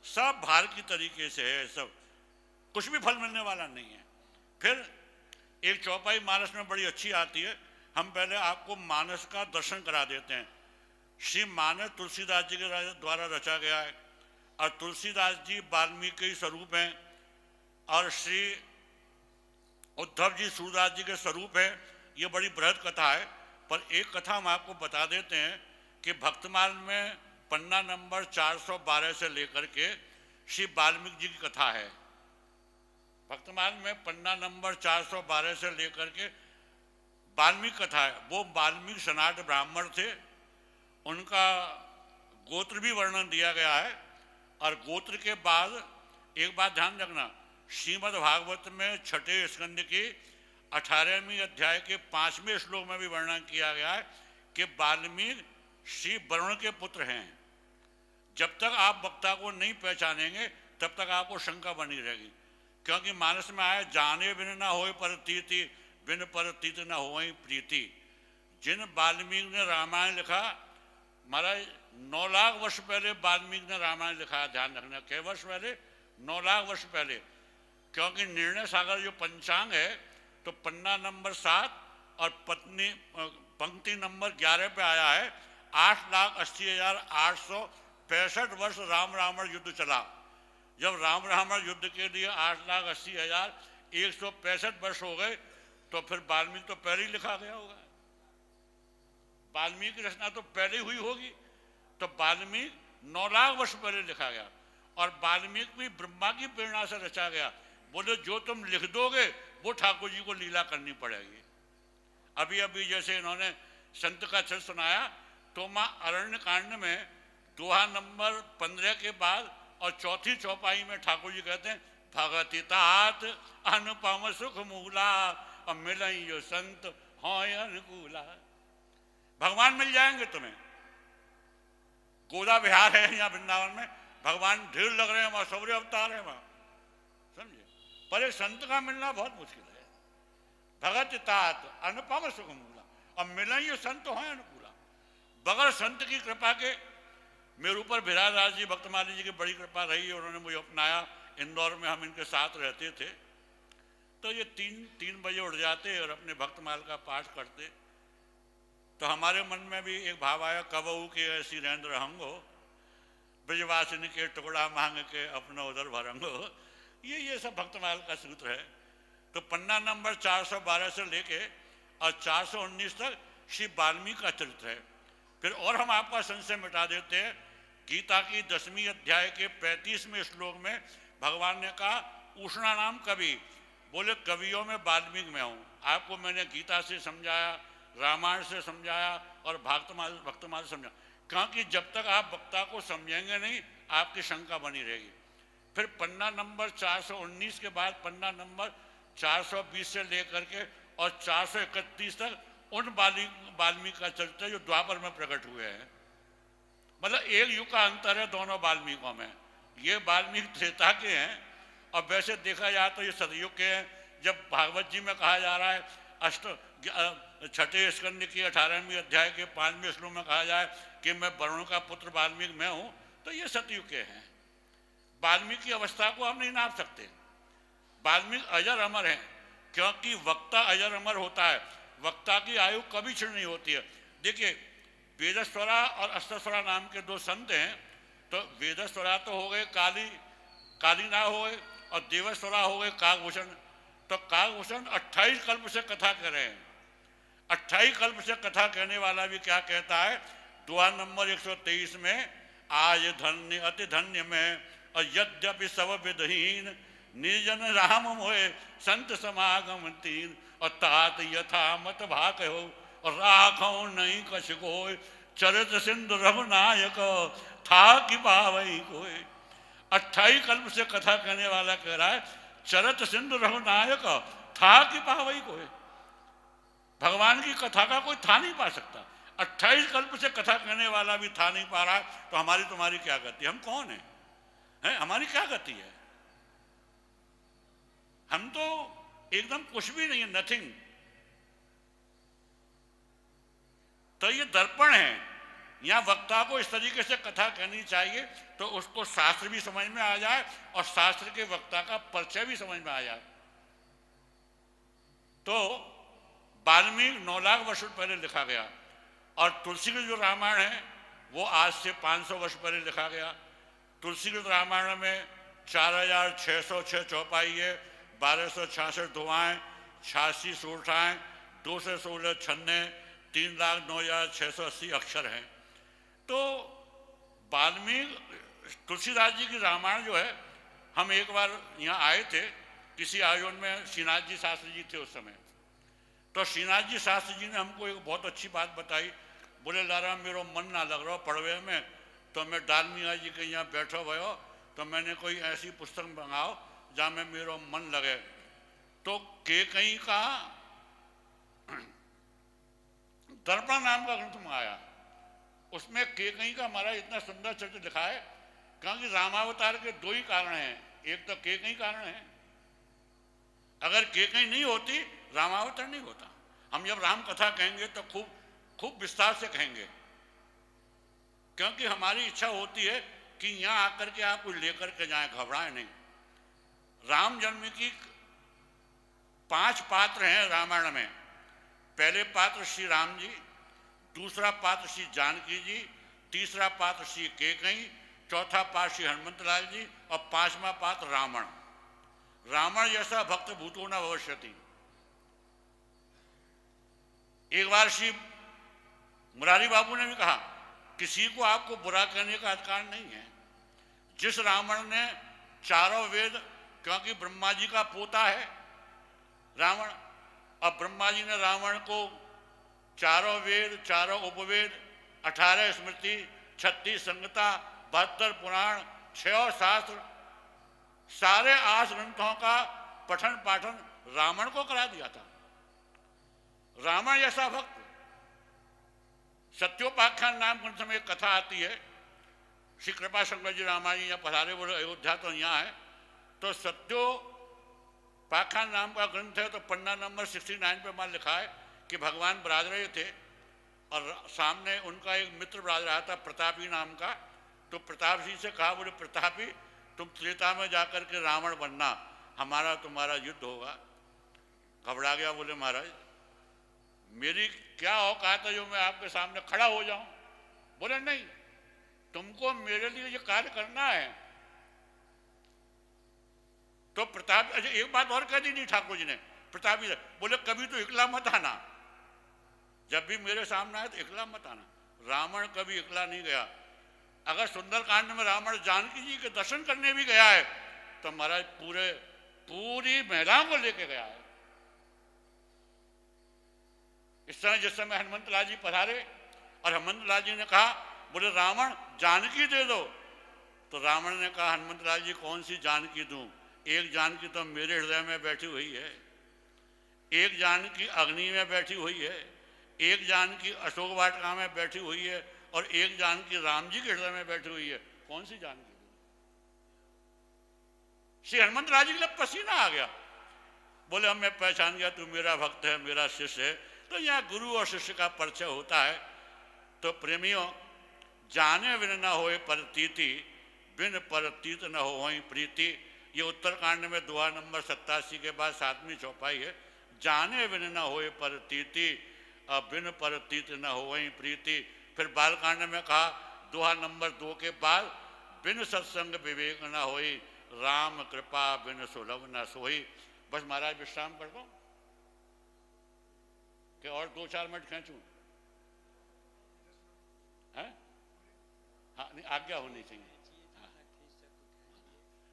सब भार की तरीके से है, सब कुछ भी फल मिलने वाला नहीं है। फिर एक चौपाई मानस में बड़ी अच्छी आती है, हम पहले आपको मानस का दर्शन करा देते हैं। श्री मानस तुलसीदास जी के द्वारा रचा गया है और तुलसीदास जी वाल्मीकि स्वरूप हैं और श्री उद्धव जी सूरदास जी के स्वरूप है। ये बड़ी बृहद कथा है, पर एक कथा हम आपको बता देते हैं कि भक्तमाल में पन्ना नंबर 412 से लेकर के श्री वाल्मीकि जी की कथा है। भक्तमाल में पन्ना नंबर 412 से लेकर के वाल्मीकि कथा है। वो वाल्मीकि सनाट ब्राह्मण थे, उनका गोत्र भी वर्णन दिया गया है। और गोत्र के बाद एक बात ध्यान रखना, श्रीमद् भागवत में 6ठे स्कंद की 18वें अध्याय के 5वें श्लोक में भी वर्णन किया गया है कि वाल्मीकि श्री वरुण के पुत्र हैं। जब तक आप वक्ता को नहीं पहचानेंगे तब तक आपको शंका बनी रहेगी, क्योंकि मानस में आया जाने बिन न होए परतीति, बिन परतीत न होए प्रीति। जिन वाल्मीकि ने रामायण लिखा, महाराज 9 लाख वर्ष पहले वाल्मीकि ने रामायण लिखा, ध्यान रखना। कई वर्ष पहले? 9 लाख वर्ष पहले। क्योंकि निर्णय सागर जो पंचांग है तो पन्ना नंबर 7 और पंक्ति नंबर 11 पे आया है 8,80,865 वर्ष राम रावण युद्ध चला। जब राम रावण युद्ध के लिए 8,80,165 वर्ष हो गए तो फिर वाल्मीकि तो पहले ही लिखा गया होगा, वाल्मीकि की रचना तो पहले हुई होगी। तो वाल्मीकि 9 लाख वर्ष पहले लिखा गया और वाल्मीकि भी ब्रह्मा की प्रेरणा से रचा गया। बोले जो तुम लिख दोगे वो ठाकुर जी को लीला करनी पड़ेगी। अभी अभी जैसे इन्होंने संत का चरित्र सुनाया तो माँ अरण्य कांड में दोहा नंबर 15 के बाद और चौथी चौपाई में ठाकुर जी कहते हैं भगति तात अनुपम सुख मूला और मिलई जो संत हो अनुकूला। भगवान मिल जाएंगे तुम्हें। गोदा बिहार है यहाँ वृंदावन में, भगवान ढेर लग रहे हैं, वहां सौर्य अवतार है वहां, समझे। पर एक संत का मिलना बहुत मुश्किल है। भगत तात अनुपम सुख मूला और मिलई संत हो अनुकूला। बगैर संत की कृपा के, मेरे ऊपर भिरादास जी भक्तमाली जी की बड़ी कृपा रही, उन्होंने मुझे अपनाया। इंदौर में हम इनके साथ रहते थे तो ये 3 बजे उठ जाते और अपने भक्तमाल का पाठ करते। तो हमारे मन में भी एक भाव आया, कबहू के ऐसी रेंद्र हंगो, ब्रजवासिनी के टुकड़ा मांग के अपना उधर भरंगो। ये सब भक्तमाल का सूत्र है। तो पन्ना नंबर 412 से लेके और 419 तक श्री वाल्मीकि का चरित्र है। फिर और हम आपका संशय मिटा देते हैं। गीता की 10वीं अध्याय के 35वें श्लोक में भगवान ने कहा उष्णा नाम कवि, बोले कवियों में वाल्मीकि में हूँ। आपको मैंने गीता से समझाया, रामायण से समझाया और भक्तमाल से समझाया, क्योंकि जब तक आप वक्ता को समझेंगे नहीं आपकी शंका बनी रहेगी। फिर पन्ना नंबर 419 के बाद पन्ना नंबर 420 से लेकर के और 431 तक उन वाल्मीकि का चरित्र जो द्वापर में प्रकट हुए हैं। मतलब एक युग का अंतर है दोनों वाल्मीकियों में। ये वाल्मीकि त्रेता के हैं और वैसे देखा जाए तो ये सतयुग के हैं। जब भागवत जी में कहा जा रहा है 6ठे स्कंद की 18वीं अध्याय के 5वें श्लोक में कहा जाए कि मैं वरुण का पुत्र वाल्मीकि मैं हूँ, तो ये सतयुग के हैं। वाल्मीकि की अवस्था को हम नहीं नाप सकते। वाल्मीकि अजर अमर हैं, क्योंकि वक्ता अजर अमर होता है। वक्ता की आयु कभी क्षीण नहीं होती है। देखिए वेदस्वरा और अष्टस्वरा नाम के 2 संत हैं। तो वेदस्वरा तो हो गए कालीना हो गए और देवस्वरा हो गए काकभूषण। तो काकभूषण 28 कल्प से कथा कर रहे हैं। 28 कल्प से कथा कहने वाला भी क्या कहता है, दोहा नंबर 123 में आज धन्य अति धन्य में, और यद्यपि सब विधहीन निर्जन राम मोहे संत समागम तीन। और तात यथा मत भाक हो और राखो नहीं कछ कोय, चरित सिंधु रघुनायक था कि पावई कोय। 28 कल्प से कथा कहने वाला कह रहा है चरित सिंधु रघुनायक था कि पावई कोय। भगवान की कथा का कोई था नहीं पा सकता। 28 कल्प से कथा कहने वाला भी था नहीं पा रहा, तो हमारी तुम्हारी क्या गति? हम कौन है? हमारी क्या गति है? हम तो एकदम कुछ भी नहीं है, नथिंग। तो ये दर्पण है। यहाँ वक्ता को इस तरीके से कथा कहनी चाहिए तो उसको शास्त्र भी समझ में आ जाए और शास्त्र के वक्ता का परिचय भी समझ में आ जाए। तो वाल्मीकि 9 लाख वर्ष पहले लिखा गया, और तुलसी का जो रामायण है वो आज से 500 वर्ष पहले लिखा गया। तुलसी के रामायण में 4606 चौपाई है, 1266 दुआएं, 86 सूरठाएं, 216 छन्ने, 3,09,680 अक्षर हैं। तो वाल्मीकि तुलसीदास जी की रामायण जो है, हम एक बार यहाँ आए थे किसी आयोजन में, श्रीनाथ जी शास्त्री जी थे उस समय। तो श्रीनाथ जी शास्त्री जी ने हमको एक बहुत अच्छी बात बताई। बोले लारा मेरो मन ना लग रहा पढ़वे में, तो मैं डालमिया जी के यहाँ बैठो भयो, तो मैंने कोई ऐसी पुस्तक मंगाओ जहाँ में मेरो मन लगे। तो केकई का दर्पण नाम का ग्रंथ मंगाया। उसमें केकई का हमारा इतना सुंदर चरित्र लिखा है, क्योंकि रामावतार के 2 ही कारण हैं। एक तो केकई कारण है, अगर केकई नहीं होती रामावतार नहीं होता। हम जब राम कथा कहेंगे तो खूब विस्तार से कहेंगे, क्योंकि हमारी इच्छा होती है कि यहाँ आकर के आप कुछ लेकर के जाएं, घबराएं नहीं। राम जन्म की 5 पात्र हैं रामायण में। पहले पात्र श्री राम जी, दूसरा पात्र श्री जानकी जी, तीसरा पात्र श्री केकई, चौथा पात्र श्री हनुमत लाल जी, और 5वां पात्र रावण। रावण जैसा भक्त भूतो न भविष्यति। एक बार श्री मुरारी बाबू ने भी कहा, किसी को आपको बुरा कहने का अधिकार नहीं है। जिस रावण ने 4 वेद, क्योंकि ब्रह्मा जी का पोता है रावण, अब ब्रह्मा जी ने रावण को 4 वेद, 4 उपवेद, 18 स्मृति, 36 संहिता, 72 पुराण, 6 शास्त्र, सारे 8 ग्रंथों का पठन पाठन रावण को करा दिया था। रावण जैसा भक्त। सत्योपाख्यान नाम ग्रंथ में एक कथा आती है। श्री कृपा शंकर जी रामायण यहाँ पधारे, बोले अयोध्या तो यहाँ है। तो सत्योपाख्यान नाम का ग्रंथ है। तो पन्ना नंबर 69 पे वहाँ लिखा है कि भगवान बराज रहे थे और सामने उनका एक मित्र बराज रहा था प्रतापी नाम का। तो प्रताप जी से कहा, बोले प्रतापी तुम त्रेता में जाकर के रावण बनना, हमारा तुम्हारा युद्ध होगा। घबरा गया, बोले महाराज मेरी क्या औकात है जो मैं आपके सामने खड़ा हो जाऊं। बोले नहीं, तुमको मेरे लिए ये कार्य करना है। तो प्रताप एक बात और कह दी नहीं ठाकुर जी ने, प्रताप जी बोले कभी तो इकला मत आना, जब भी मेरे सामने आए तो इकला मत आना। रावण कभी इकला नहीं गया। अगर सुंदरकांड में रावण जानकी जी के दर्शन करने भी गया है तो महाराज पूरी महिलाओं को लेके गया है। इस समय जिस समय हनुमत लाल जी पधारे और हनुमत लाल जी ने कहा, बोले रावण जानकी दे दो। तो रावण ने कहा, हनुमत लाल जी कौन सी जानकी दूं? एक जानकी तो मेरे हृदय में बैठी हुई है, एक जानकी अग्नि में बैठी हुई है, एक जानकी अशोक वाटिका में बैठी हुई है, और एक जानकी राम जी के हृदय में बैठी हुई है। कौन सी जानकी? श्री हनुमत लाल जी के लिए पसीना आ गया। बोले अब मैं पहचान गया, तू मेरा भक्त है, मेरा शिष्य है। तो यहाँ गुरु और शिष्य का परिचय होता है। तो प्रेमियों, जाने बिन न होए परतीति, बिन परतीत न हो प्रीति। ये उत्तरकांड में दुआ नंबर 87 के बाद 7वीं चौपाई है। जाने बिन न होए परतीति, बिन परतीत न हो प्रीति। फिर बालकांड में कहा दुआ नंबर 2 के बाद, बिन सत्संग विवेक न होई, राम कृपा बिन सुलभ न सोई। बस महाराज विश्राम कर दो कि और 2-4 मिनट खींचूं? हाँ नहीं, आज्ञा होनी चाहिए। हाँ।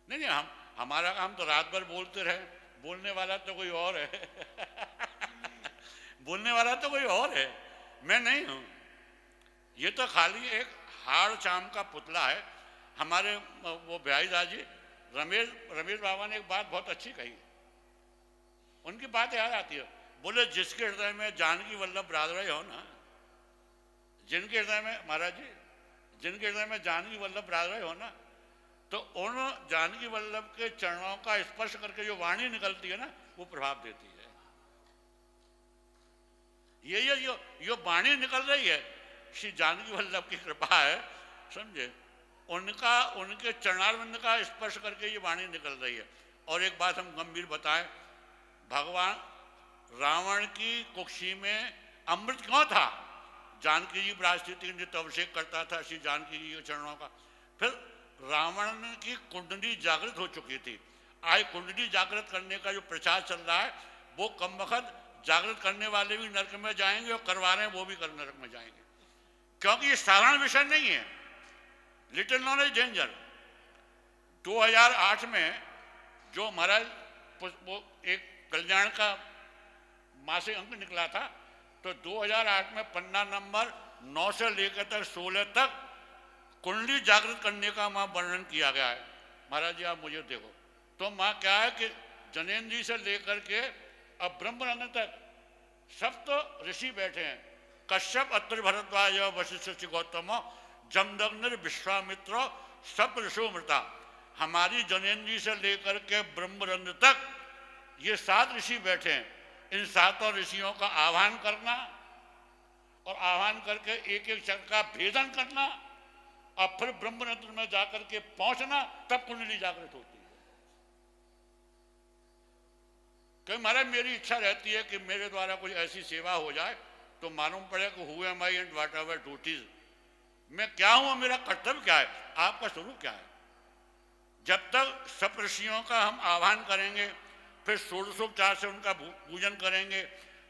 नहीं नहीं, हमारा काम तो रात भर बोलते रहे, बोलने वाला तो कोई और है बोलने वाला तो कोई और है, मैं नहीं हूं। ये तो खाली एक हाड़ चाम का पुतला है। हमारे वो ब्याईदास जी रमेश बाबा ने एक बात बहुत अच्छी कही, उनकी बात याद आती है। बोले जिसके हृदय में जानकी वल्लभ राधराय हो ना, जिनके हृदय में महाराज जी, जिनके हृदय में जानकी वल्लभ राधराय हो ना, तो उन जानकी वल्लभ के चरणों का स्पर्श करके जो वाणी निकलती है ना, वो प्रभाव देती है। ये वाणी निकल रही है, श्री जानकी वल्लभ की कृपा है, समझे। उनके चरणारविंद का स्पर्श करके ये वाणी निकल रही है। और एक बात हम गंभीर बताएं, भगवान रावण की कुक्षी में अमृत क्यों था? जानकी जी बृहस्पति नित्य अभिषेक करता था श्री जानकी जी के चरणों का। फिर रावण की कुंडली जागृत हो चुकी थी। आज कुंडली जागृत करने का जो प्रचार चल रहा है, वो कम वक्त जागृत करने वाले भी नरक में जाएंगे और करवा रहे हैं वो भी नरक में जाएंगे, क्योंकि ये साधारण विषय नहीं है। Little knowledge danger. 2008 में जो महाराज वो एक कल्याण का मासिक अंक निकला था, तो 2008 में पन्ना नंबर 9 से लेकर तक 16 तक कुंडली जागृत करने का वहां वर्णन किया गया है। महाराज जी आप मुझे देखो, तो वहां क्या है कि जनेन्द्र जी से लेकर के अब ब्रह्मरंध्र तक सब तो ऋषि बैठे हैं। कश्यप, अत्रि, भरद्वाज, वशिष्ठ, गौतम, जमदग्नि, विश्वामित्र, सब ऋषो मृता। हमारी जनेन्द्र जी से लेकर के ब्रह्मरंध्र तक ये 7 ऋषि बैठे हैं। इन 7 ऋषियों का आह्वान करना और आह्वान करके एक एक चक्र का भेदन करना और फिर ब्रह्मरंध्र में जाकर के पहुंचना, तब कुंडली जागृत होती है। क्योंकि महाराज मेरी इच्छा रहती है कि मेरे द्वारा कोई ऐसी सेवा हो जाए तो मालूम पड़े कि who am I and what ever duties, मैं क्या हूं, मेरा कर्तव्य क्या है, आपका स्वरूप क्या है। जब तक सप्तऋषियों का हम आह्वान करेंगे, फिर षोडशोपचार से उनका पूजन करेंगे,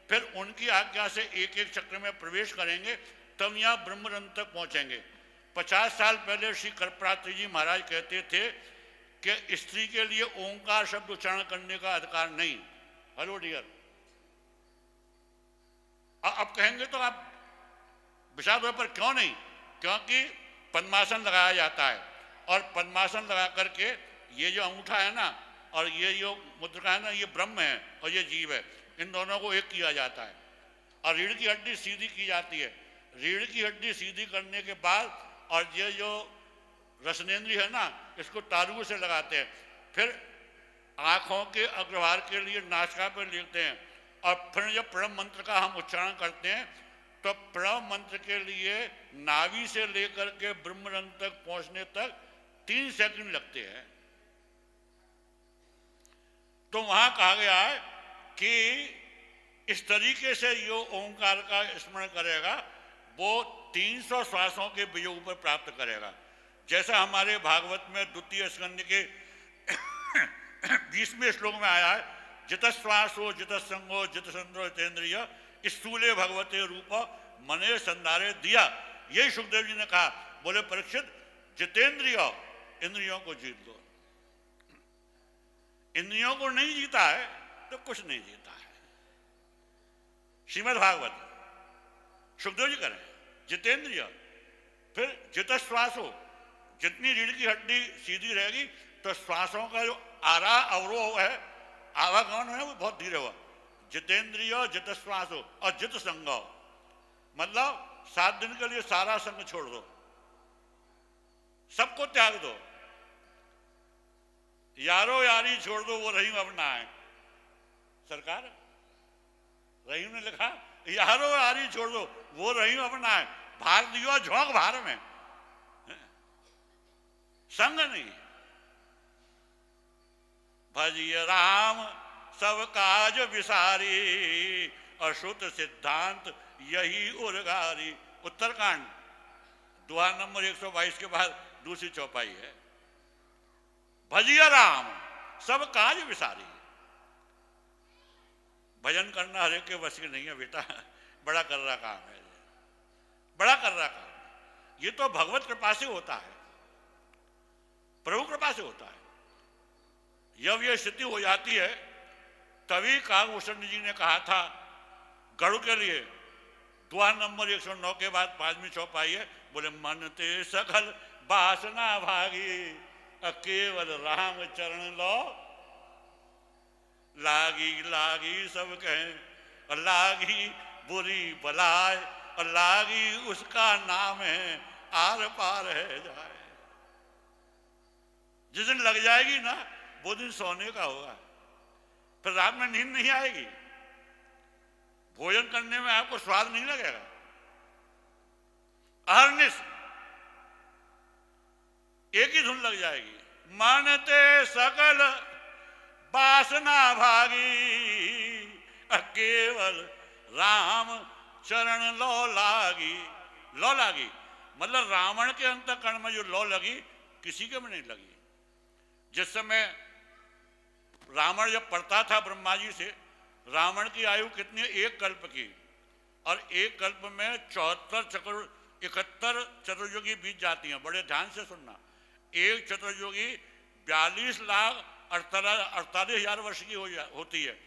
फिर उनकी आज्ञा से एक एक चक्र में प्रवेश करेंगे, तब यहाँ ब्रह्मरंध्र तक पहुंचेंगे। 50 साल पहले श्री कर्परात्री जी महाराज कहते थे कि स्त्री के लिए ओंकार शब्द उच्चारण करने का अधिकार नहीं। हेलो डियर, अब कहेंगे तो आप विषाद पर क्यों नहीं? क्योंकि पद्मासन लगाया जाता है और पद्मासन लगा करके ये जो अंगूठा है ना और ये जो मुद्रिका है ना, ये ब्रह्म है और ये जीव है, इन दोनों को एक किया जाता है और रीढ़ की हड्डी सीधी की जाती है। रीढ़ की हड्डी सीधी करने के बाद और ये जो रसनेन्द्रिय है ना, इसको तालु से लगाते हैं, फिर आँखों के अग्रभाग के लिए नासिका पर लिखते हैं और फिर जब प्रणव मंत्र का हम उच्चारण करते हैं तो प्रणव मंत्र के लिए नाभि से लेकर के ब्रह्मरंध्र तक पहुंचने तक 3 सेकंड लगते हैं। तो वहां कहा गया है कि इस तरीके से जो ओंकार का स्मरण करेगा वो 300 श्वासों के वियोग पर प्राप्त करेगा। जैसा हमारे भागवत में द्वितीय स्कंद के 20वें श्लोक में आया है, जितश्वासो जितसंगो जितसंद्रो जितेन्द्रिय स्थूले भगवते रूप मने संधारे दिया। यही सुखदेव जी ने कहा। बोले परीक्षित, जितेंद्रिय इंद्रियों को जीत लो। इंद्रियों को नहीं जीता है तो कुछ नहीं जीता है। श्रीमद् भागवत सुखदेव जी करें जितेंद्रिय, फिर जितश्वासो, जितनी रीढ़ की हड्डी सीधी रहेगी तो श्वासों का जो आरा अवरोह है, आवागमन है, वो बहुत धीरे हुआ। जितेंद्रिय जितश्वासो और जित संग, मतलब 7 दिन के लिए सारा संग छोड़ दो, सबको त्याग दो, यारो यारी छोड़ दो, वो रहीम अपना है। सरकार रहीम ने लिखा यारो यारी छोड़ दो, वो रहीम अपना है। भार दियो झोंक भार में, संग नहीं। भजिय राम सब काज विसारी, अश्रुत सिद्धांत यही उर्गारी। उत्तरकांड दोहा नंबर 122 के बाद दूसरी चौपाई है। भजिय राम सब काज विसारी। भजन करना हर एक के वश की नहीं है बेटा, बड़ा कर रहा काम है, बड़ा कर रहा काम। ये तो भगवत कृपा से होता है, प्रभु कृपा से होता है। जब ये स्थिति हो जाती है तभी काकभूषण जी ने कहा था गरुड़ के लिए दुआ नंबर 109 के बाद 5वीं चौपाई है, बोले मन ते सकल वासना भागी केवल राम चरण लो लागी लागी सब कहें और लागी बुरी बलाय और लागी उसका नाम है आर पार है जाए। जिस दिन लग जाएगी ना वो दिन सोने का होगा, फिर रात में नींद नहीं आएगी, भोजन करने में आपको स्वाद नहीं लगेगा। अहरनिश एक ही धुन लग जाएगी, मानते सकल वासना भागी केवल राम चरण लो लागी। लो लागी मतलब रावण के अंतःकरण में जो लो लगी किसी के में नहीं लगी। जिस समय रावण जब पढ़ता था ब्रह्मा जी से, रावण की आयु कितनी, 1 कल्प की, और 1 कल्प में 71 चतुर्युगी बीत जाती हैं। बड़े ध्यान से सुनना, एक चतुर्युगी 42,48,000 वर्ष की होती है।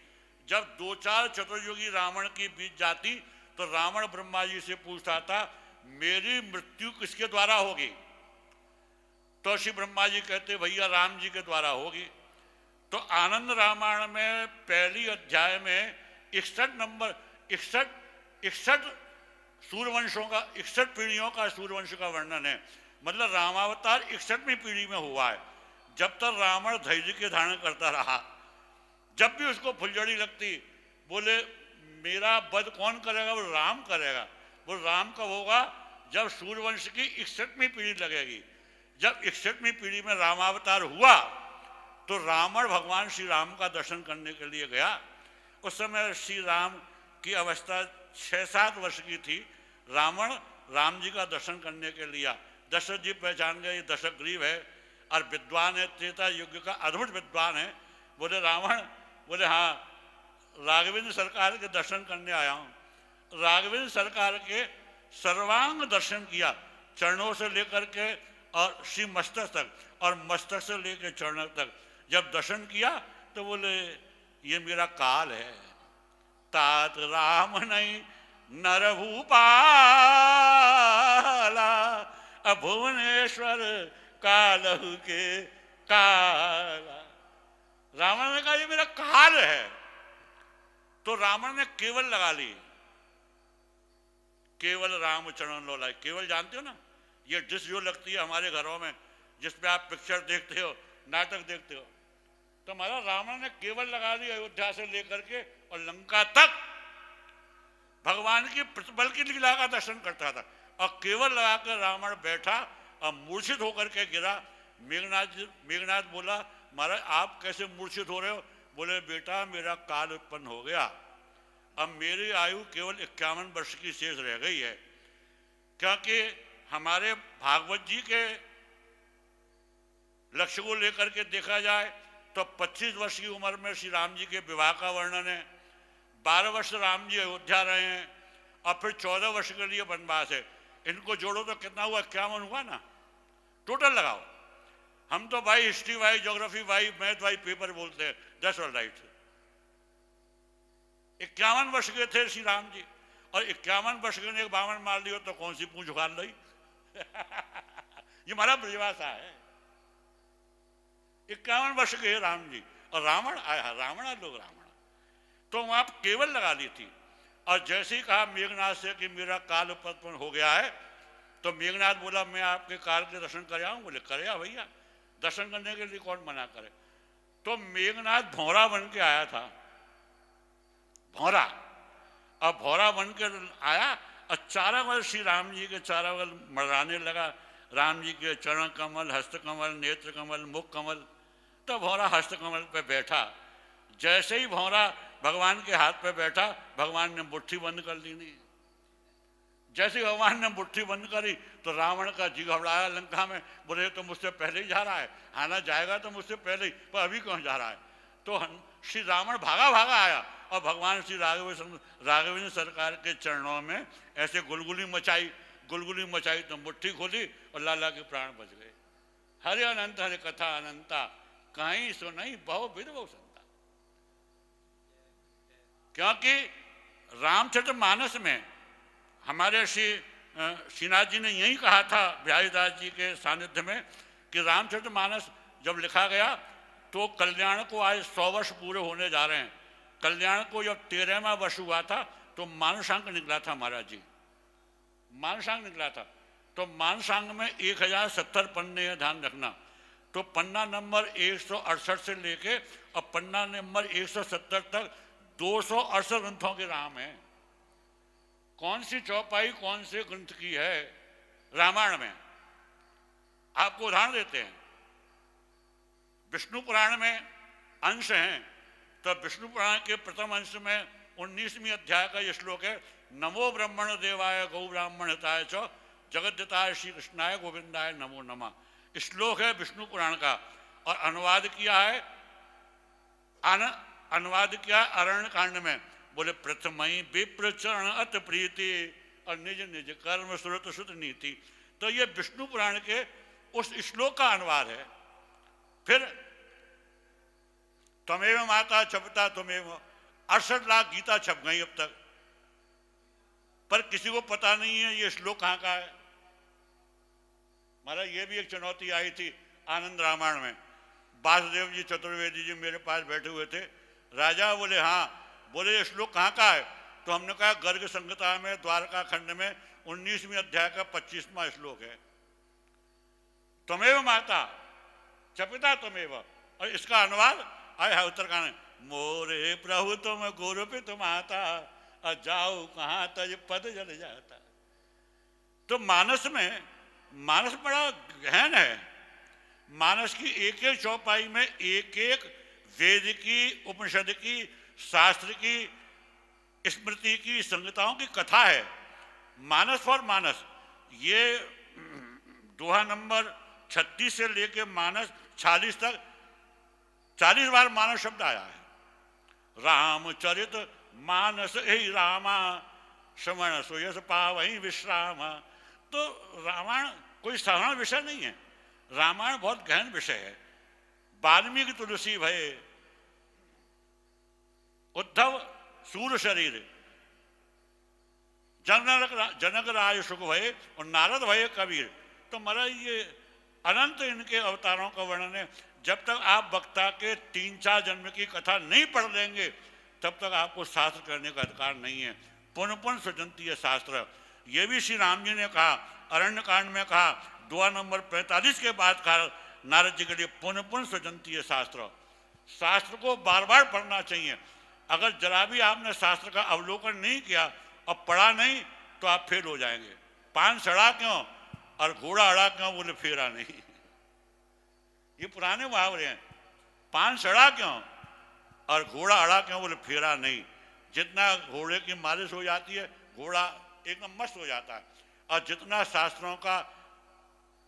जब 2-4 चतुर्युगी रावण की बीत जाती तो रावण ब्रह्मा जी से पूछता था मेरी मृत्यु किसके द्वारा होगी, तो श्री ब्रह्मा जी कहते भैया राम जी के द्वारा होगी। तो आनंद रामायण में पहली अध्याय में 61 सूर्यवंशों का 61 पीढ़ियों का सूर्यवंश का वर्णन है। मतलब रामावतार 61वीं पीढ़ी में हुआ है। जब तक रावण धैर्य के धारण करता रहा, जब भी उसको फुलझड़ी लगती बोले मेरा वध कौन करेगा, वो राम करेगा। वो राम कब होगा, जब सूर्यवंश की 61वीं पीढ़ी लगेगी। जब 61वीं पीढ़ी में रामावतार हुआ तो रावण भगवान श्री राम का दर्शन करने के लिए गया। उस समय श्री राम की अवस्था 6-7 वर्ष की थी। रावण राम जी का दर्शन करने के लिए, दशरथ जी पहचान गए दशग्रीव है और विद्वान है, त्रेता युग का अद्भुत विद्वान है। बोले रावण, बोले हाँ राघवेंद्र सरकार के दर्शन करने आया हूँ। राघवेंद्र सरकार के सर्वांग दर्शन किया, चरणों से लेकर के और श्री मस्तक तक, और मस्तक से लेकर चरणों तक जब दर्शन किया तो बोले ये मेरा काल है। तात राम नहीं नर भूपाला भुवनेश्वर कालहु के काला। रावण ने कहा ये मेरा काल है, तो रावण ने केवल लगा ली, केवल राम चरण लो लाई। केवल जानते हो ना, ये डिश जो लगती है हमारे घरों में जिसपे आप पिक्चर देखते हो, नाटक देखते हो, तो हमारा रावण ने केवल लगा ली अयोध्या से लेकर के और लंका तक भगवान की प्रतिपल की लीला का दर्शन करता था। और केवल लगाकर रावण बैठा और मूर्छित होकर के गिरा। मेघनाथ बोला महाराज आप कैसे मूर्छित हो रहे हो? बोले बेटा मेरा काल उत्पन्न हो गया, अब मेरी आयु केवल 51 वर्ष की शेष रह गई है। क्योंकि हमारे भागवत जी के लक्ष्य को लेकर के देखा जाए तो 25 वर्ष की उम्र में श्री राम जी के विवाह का वर्णन है। 12 वर्ष राम जी अयोध्या रहे हैं और फिर 14 वर्ष के लिए वनवास है। इनको जोड़ो तो कितना हुआ, 51 हुआ ना, टोटल लगाओ। हम तो भाई हिस्ट्री भाई ज्योग्राफी भाई मैथ भाई पेपर बोलते हैं, दैट्स ऑल राइट। 51 वर्ष के थे श्री राम जी, और 51 वर्ष के एक बावन मार लियो तो कौन सी पूंछ उखाड़ ली ये हमारा ब्रजभाषा है। 51 वर्ष के है राम जी, और रावण आया, रावण लोग रावण, तो वहां केवल लगा ली थी। और जैसे ही कहा मेघनाथ से कि मेरा काल उत्पन्न हो गया है, तो मेघनाथ बोला मैं आपके काल के दर्शन कर आऊं। बोले करे भैया, दर्शन करने के लिए कौन मना करे। तो मेघनाथ भौरा बन के आया था, भौरा, अब भौरा बन के आया और चारों बगल श्री राम जी के चारों बगल मड़राने लगा। राम जी के चरण कमल, हस्त कमल, नेत्र कमल, मुख कमल। तो भौरा हस्त कमल पे बैठा। जैसे ही भौरा भगवान के हाथ पे बैठा, भगवान ने मुट्ठी बंद कर ली। नहीं, जैसे भगवान ने मुट्ठी बंद करी तो रावण का जी घबराया लंका में। बोले तो मुझसे पहले ही जा रहा है, आना जाएगा तो मुझसे पहले ही, पर अभी कौन जा रहा है। तो श्री रावण भागा भागा आया और भगवान श्री राघवेंद्र सरकार के चरणों में ऐसे गुलगुली मचाई। गुलगुली मचाई तो मुट्ठी खोली और लाला के प्राण बच गए। हरे अनंत हरे कथा अनंता, कहीं सुनाई बहु विध बहु संता। क्योंकि रामचरितमानस में हमारे श्रीनाथ जी ने यही कहा था बिहारीदास जी के सानिध्य में कि रामचरितमानस जब लिखा गया तो कल्याण को आज 100 वर्ष पूरे होने जा रहे हैं। कल्याण को जब 13वां वर्ष हुआ था तो मानसांग निकला था महाराज जी, मानसांग निकला था। तो मानसांग में 1070 पन्ने हैं, ध्यान रखना। तो पन्ना नंबर 168 से लेके और पन्ना नंबर 170 तक 268 ग्रंथों के राम हैं। कौन सी चौपाई कौन से ग्रंथ की है? रामायण में। आपको उदाहरण देते हैं, विष्णु पुराण में अंश हैं, तो विष्णु पुराण के प्रथम अंश में 19वीं अध्याय का ये श्लोक है, नमो ब्रह्मण देवाय गौ ब्राह्मण हिताय च जगद्दिताय श्री कृष्णाय गोविंदाय नमो नमः। श्लोक है विष्णु पुराण का। और अनुवाद किया है अरण्य कांड में, बोले प्रथमई विप्र चरण अत प्रीति और निज निज कर्म सुरत सुत नीति। तो ये विष्णु पुराण के उस श्लोक का अनुवाद है। फिर त्वमेव माता छपता त्वमेव, 68 लाख गीता छप गई अब तक, पर किसी को पता नहीं है ये श्लोक कहाँ का है। महाराज ये भी एक चुनौती आई थी आनंद रामायण में। वासुदेव जी चतुर्वेदी जी मेरे पास बैठे हुए थे। राजा बोले हाँ, बोले ये श्लोक कहाँ का है? तो हमने कहा गर्ग संहिता में द्वारका खंड में 19वीं अध्याय का 25वां श्लोक है, त्वमेव माता चपिता त्वमेव। और इसका अनुवाद आए है उत्तरकांड, मोरे प्रभु तुम गोरुपित माता और जाओ कहाँ तज पद जल जाता। तो मानस में, मानस बड़ा गहन है। मानस की एक एक चौपाई में एक एक वेद की, उपनिषद की, शास्त्र की, स्मृति की, संहिताओं की कथा है। मानस फॉर मानस, ये दोहा नंबर 36 से लेके मानस 46 तक 40 बार मानस शब्द आया है। रामचरित मानस ही रामा श्रवण सुयस पावहि विश्राम। तो रामायण कोई साधारण विषय नहीं है, रामायण बहुत गहन विषय है। वाल्मीकि तुलसी भय, उद्धव सूर्य शरीर, जनक राय सुख भय और नारद भय कबीर। तो महाराज ये अनंत इनके अवतारों का वर्णन है। जब तक आप वक्ता के 3-4 जन्म की कथा नहीं पढ़ लेंगे तब तक आपको शास्त्र करने का अधिकार नहीं है। पुनः पुनः सृजंती है शास्त्र। ये भी श्री राम जी ने कहा, अरण्य कांड में कहा, दुआ नंबर 45 के बाद कहा नारद जी के लिए, पुनः पुनः सृजंती है शास्त्र। शास्त्र को बार बार पढ़ना चाहिए। अगर जरा भी आपने शास्त्र का अवलोकन नहीं किया और पढ़ा नहीं तो आप फेल हो जाएंगे। पान सड़ा क्यों और घोड़ा अड़ा क्यों, बोले फेरा नहीं। ये पुराने मुहावरे हैं। पान सड़ा क्यों और घोड़ा अड़ा क्यों, बोले फेरा नहीं। जितना घोड़े की मालिश हो जाती है घोड़ा एकदम मस्त हो जाता है, और जितना शास्त्रों का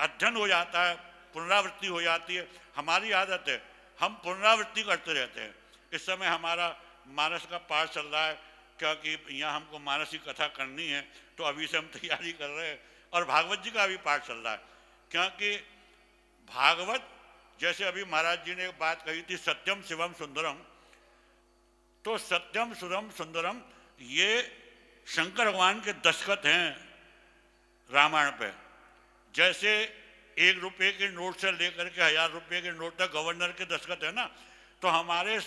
अध्ययन हो जाता है, पुनरावृत्ति हो जाती है। हमारी आदत है, हम पुनरावृत्ति करते रहते हैं। इस समय हमारा मानस का पाठ चल रहा है, क्योंकि यहाँ हमको मानस की कथा करनी है, तो अभी से हम तैयारी कर रहे हैं। और भागवत जी का भी पाठ चल रहा है, क्योंकि भागवत, जैसे अभी महाराज जी ने एक बात कही थी, सत्यम शिवम सुंदरम। तो सत्यम शिवम सुंदरम ये शंकर भगवान के दस्तखत हैं रामायण पे। जैसे 1 रुपये के नोट से लेकर के 1000 रुपये के नोट तक गवर्नर के दस्तखत है ना, तो हमारे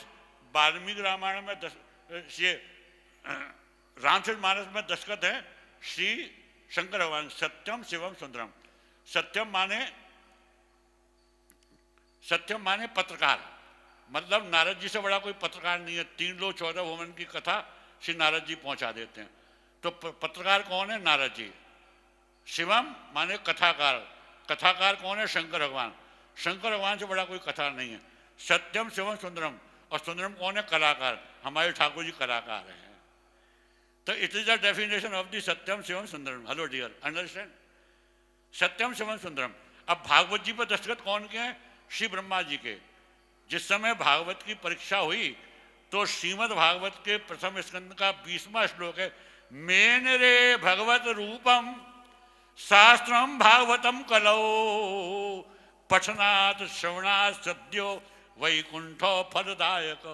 वाल्मीकि रामायण में रामचरितमानस में दस्तखत है श्री शंकर भगवान, सत्यम शिवम सुंदरम। सत्यम माने पत्रकार, मतलब नारद जी से बड़ा कोई पत्रकार नहीं है। 3 लोग 14 वुमन की कथा श्री नारद जी पहुंचा देते हैं। तो पत्रकार कौन है? नारद जी। शिवम माने कथाकार, कथाकार कौन है? शंकर भगवान। शंकर भगवान से बड़ा कोई कथा नहीं है। सत्यम शिवम सुंदरम, और सुंदरम कौन है? कलाकार। हमारे ठाकुर जी कलाकार हैं। तो it is the definition of the Satyam Shivam Sundaram. Hello dear, understand? Satyam Shivam Sundaram. अब भागवत जी पर दस्तखत कौन के हैं? श्री ब्रह्मा जी के। जिस समय भागवत की परीक्षा हुई तो श्रीमद् भागवत के प्रथम स्कंद का 20वां श्लोक है, मेन रे भगवत रूपम शास्त्रम भागवतम कलौ पठनात् श्रवणात् सद्यो वैकुंठो फलदायक।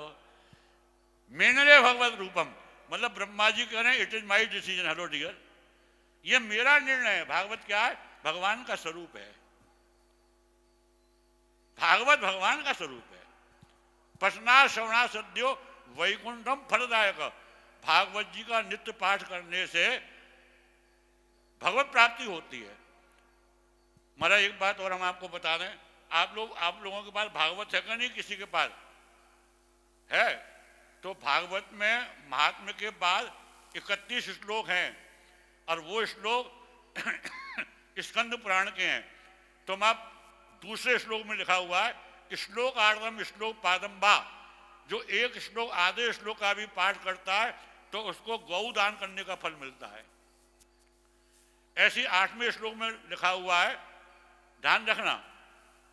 मेनरे भगवत रूपम, मतलब ब्रह्मा जी कह रहे हैं it is my decision. Hello dear, ये मेरा निर्णय है। भागवत क्या है? भगवान का स्वरूप है। भागवत भगवान का स्वरूप है। पठना श्रवणा सद्यो वैकुंठम फलदायक। भागवत जी का नित्य पाठ करने से भगवत प्राप्ति होती है। महाराज एक बात और हम आपको बता दें, आप लोगों के पास भागवत है क्या? नहीं किसी के पास है? तो भागवत में महात्म्य के बाद 31 श्लोक हैं और वो श्लोक स्कंद पुराण के हैं। तो आप दूसरे श्लोक में लिखा हुआ है श्लोक आर्धम श्लोक पादम्बा, जो एक श्लोक आधे श्लोक का भी पाठ करता है तो उसको गौ दान करने का फल मिलता है। ऐसी 8वें श्लोक में लिखा हुआ है, ध्यान रखना,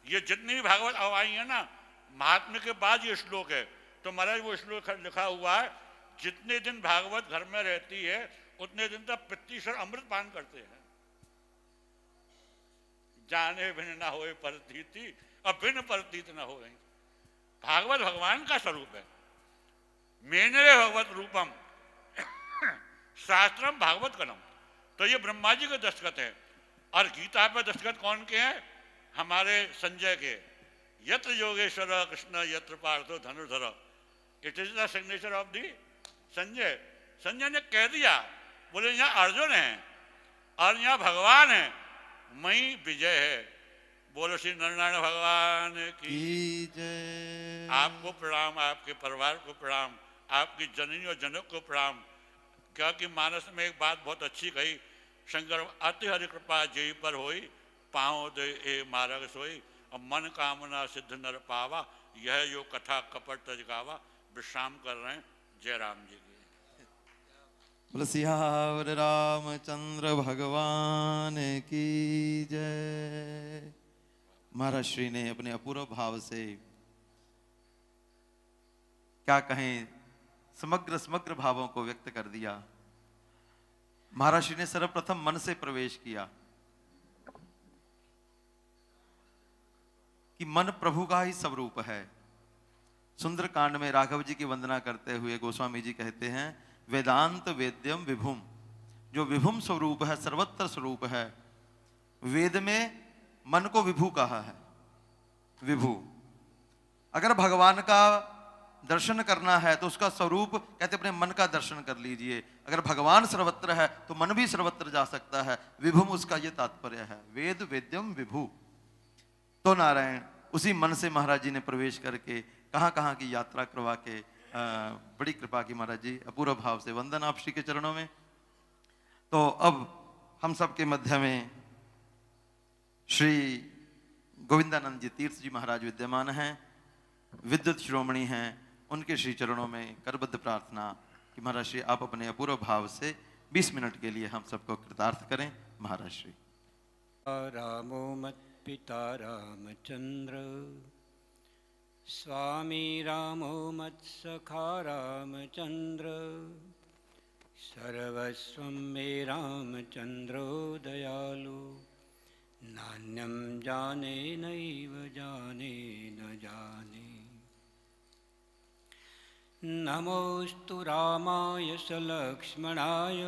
ये जितनी भी भागवत अब आई है ना, महात्म्य के बाद ये श्लोक है। तो महाराज वो श्लोक लिखा हुआ है, जितने दिन भागवत घर में रहती है उतने दिन तक पित्तीश्वर अमृत पान करते हैं। जाने भिन्न ना होए परतीति और भिन्न परतीत ना हो। भागवत भगवान का स्वरूप है। मेनरे भगवत रूपम शास्त्रम भागवत कलम। तो ये ब्रह्मा जी के दस्तखत है। और गीता पे दस्तखत कौन के हैं? हमारे संजय के। यत्र योगेश्वर कृष्ण यत्र पार्थो धनुर्धर, it is the signature of the Sanjay. Sanjay ने कह दिया, बोले यहाँ अर्जुन है और यहाँ भगवान है, मई विजय है। बोलो श्री नारायण भगवान की जय। आपको प्रणाम, आपके परिवार को प्रणाम, आपकी जननी और जनक को प्रणाम। क्योंकि मानस में एक बात बहुत अच्छी कही, शंकर अति हरि कृपा जय पर होई, पाँव दे ए मार्ग सोई, और मन कामना सिद्ध नर पावा, यह यो कथा कपट तज गावा। विश्राम कर रहे हैं। जय राम जी की। सियावर रामचंद्र भगवान की जय। महाराज श्री ने अपने अपूर्व भाव से क्या कहें, समग्र भावों को व्यक्त कर दिया। महाराज श्री ने सर्वप्रथम मन से प्रवेश किया कि मन प्रभु का ही स्वरूप है। सुंदर कांड में राघव जी की वंदना करते हुए गोस्वामी जी कहते हैं, वेदांत वेद्यम विभुम, जो विभुम स्वरूप है, सर्वत्र स्वरूप है। वेद में मन को विभु कहा है। विभु, अगर भगवान का दर्शन करना है तो उसका स्वरूप कहते अपने मन का दर्शन कर लीजिए। अगर भगवान सर्वत्र है तो मन भी सर्वत्र जा सकता है। विभुम उसका ये तात्पर्य है, वेद वेद्यम विभु। तो नारायण उसी मन से महाराज जी ने प्रवेश करके कहाँ कहाँ की यात्रा करवा के बड़ी कृपा की महाराज जी। अपूर्व भाव से वंदन आप श्री के चरणों में। तो अब हम सब के मध्य में श्री गोविंदानंद जी तीर्थ जी महाराज विद्यमान हैं, विद्युत श्रोमणी हैं। उनके श्री चरणों में करबद्ध प्रार्थना कि महाराज श्री आप अपने अपूर्व भाव से 20 मिनट के लिए हम सबको कृतार्थ करें। महाराज श्री। रामो मत पिता रामचंद्र, स्वामी रामो मत्सखा रामचंद्र, सर्वस्वं मे रामचंद्रो दयालु, नान्यं जाने नैव जाने न जाने। नमोस्तु रामाय सलक्ष्मणाय,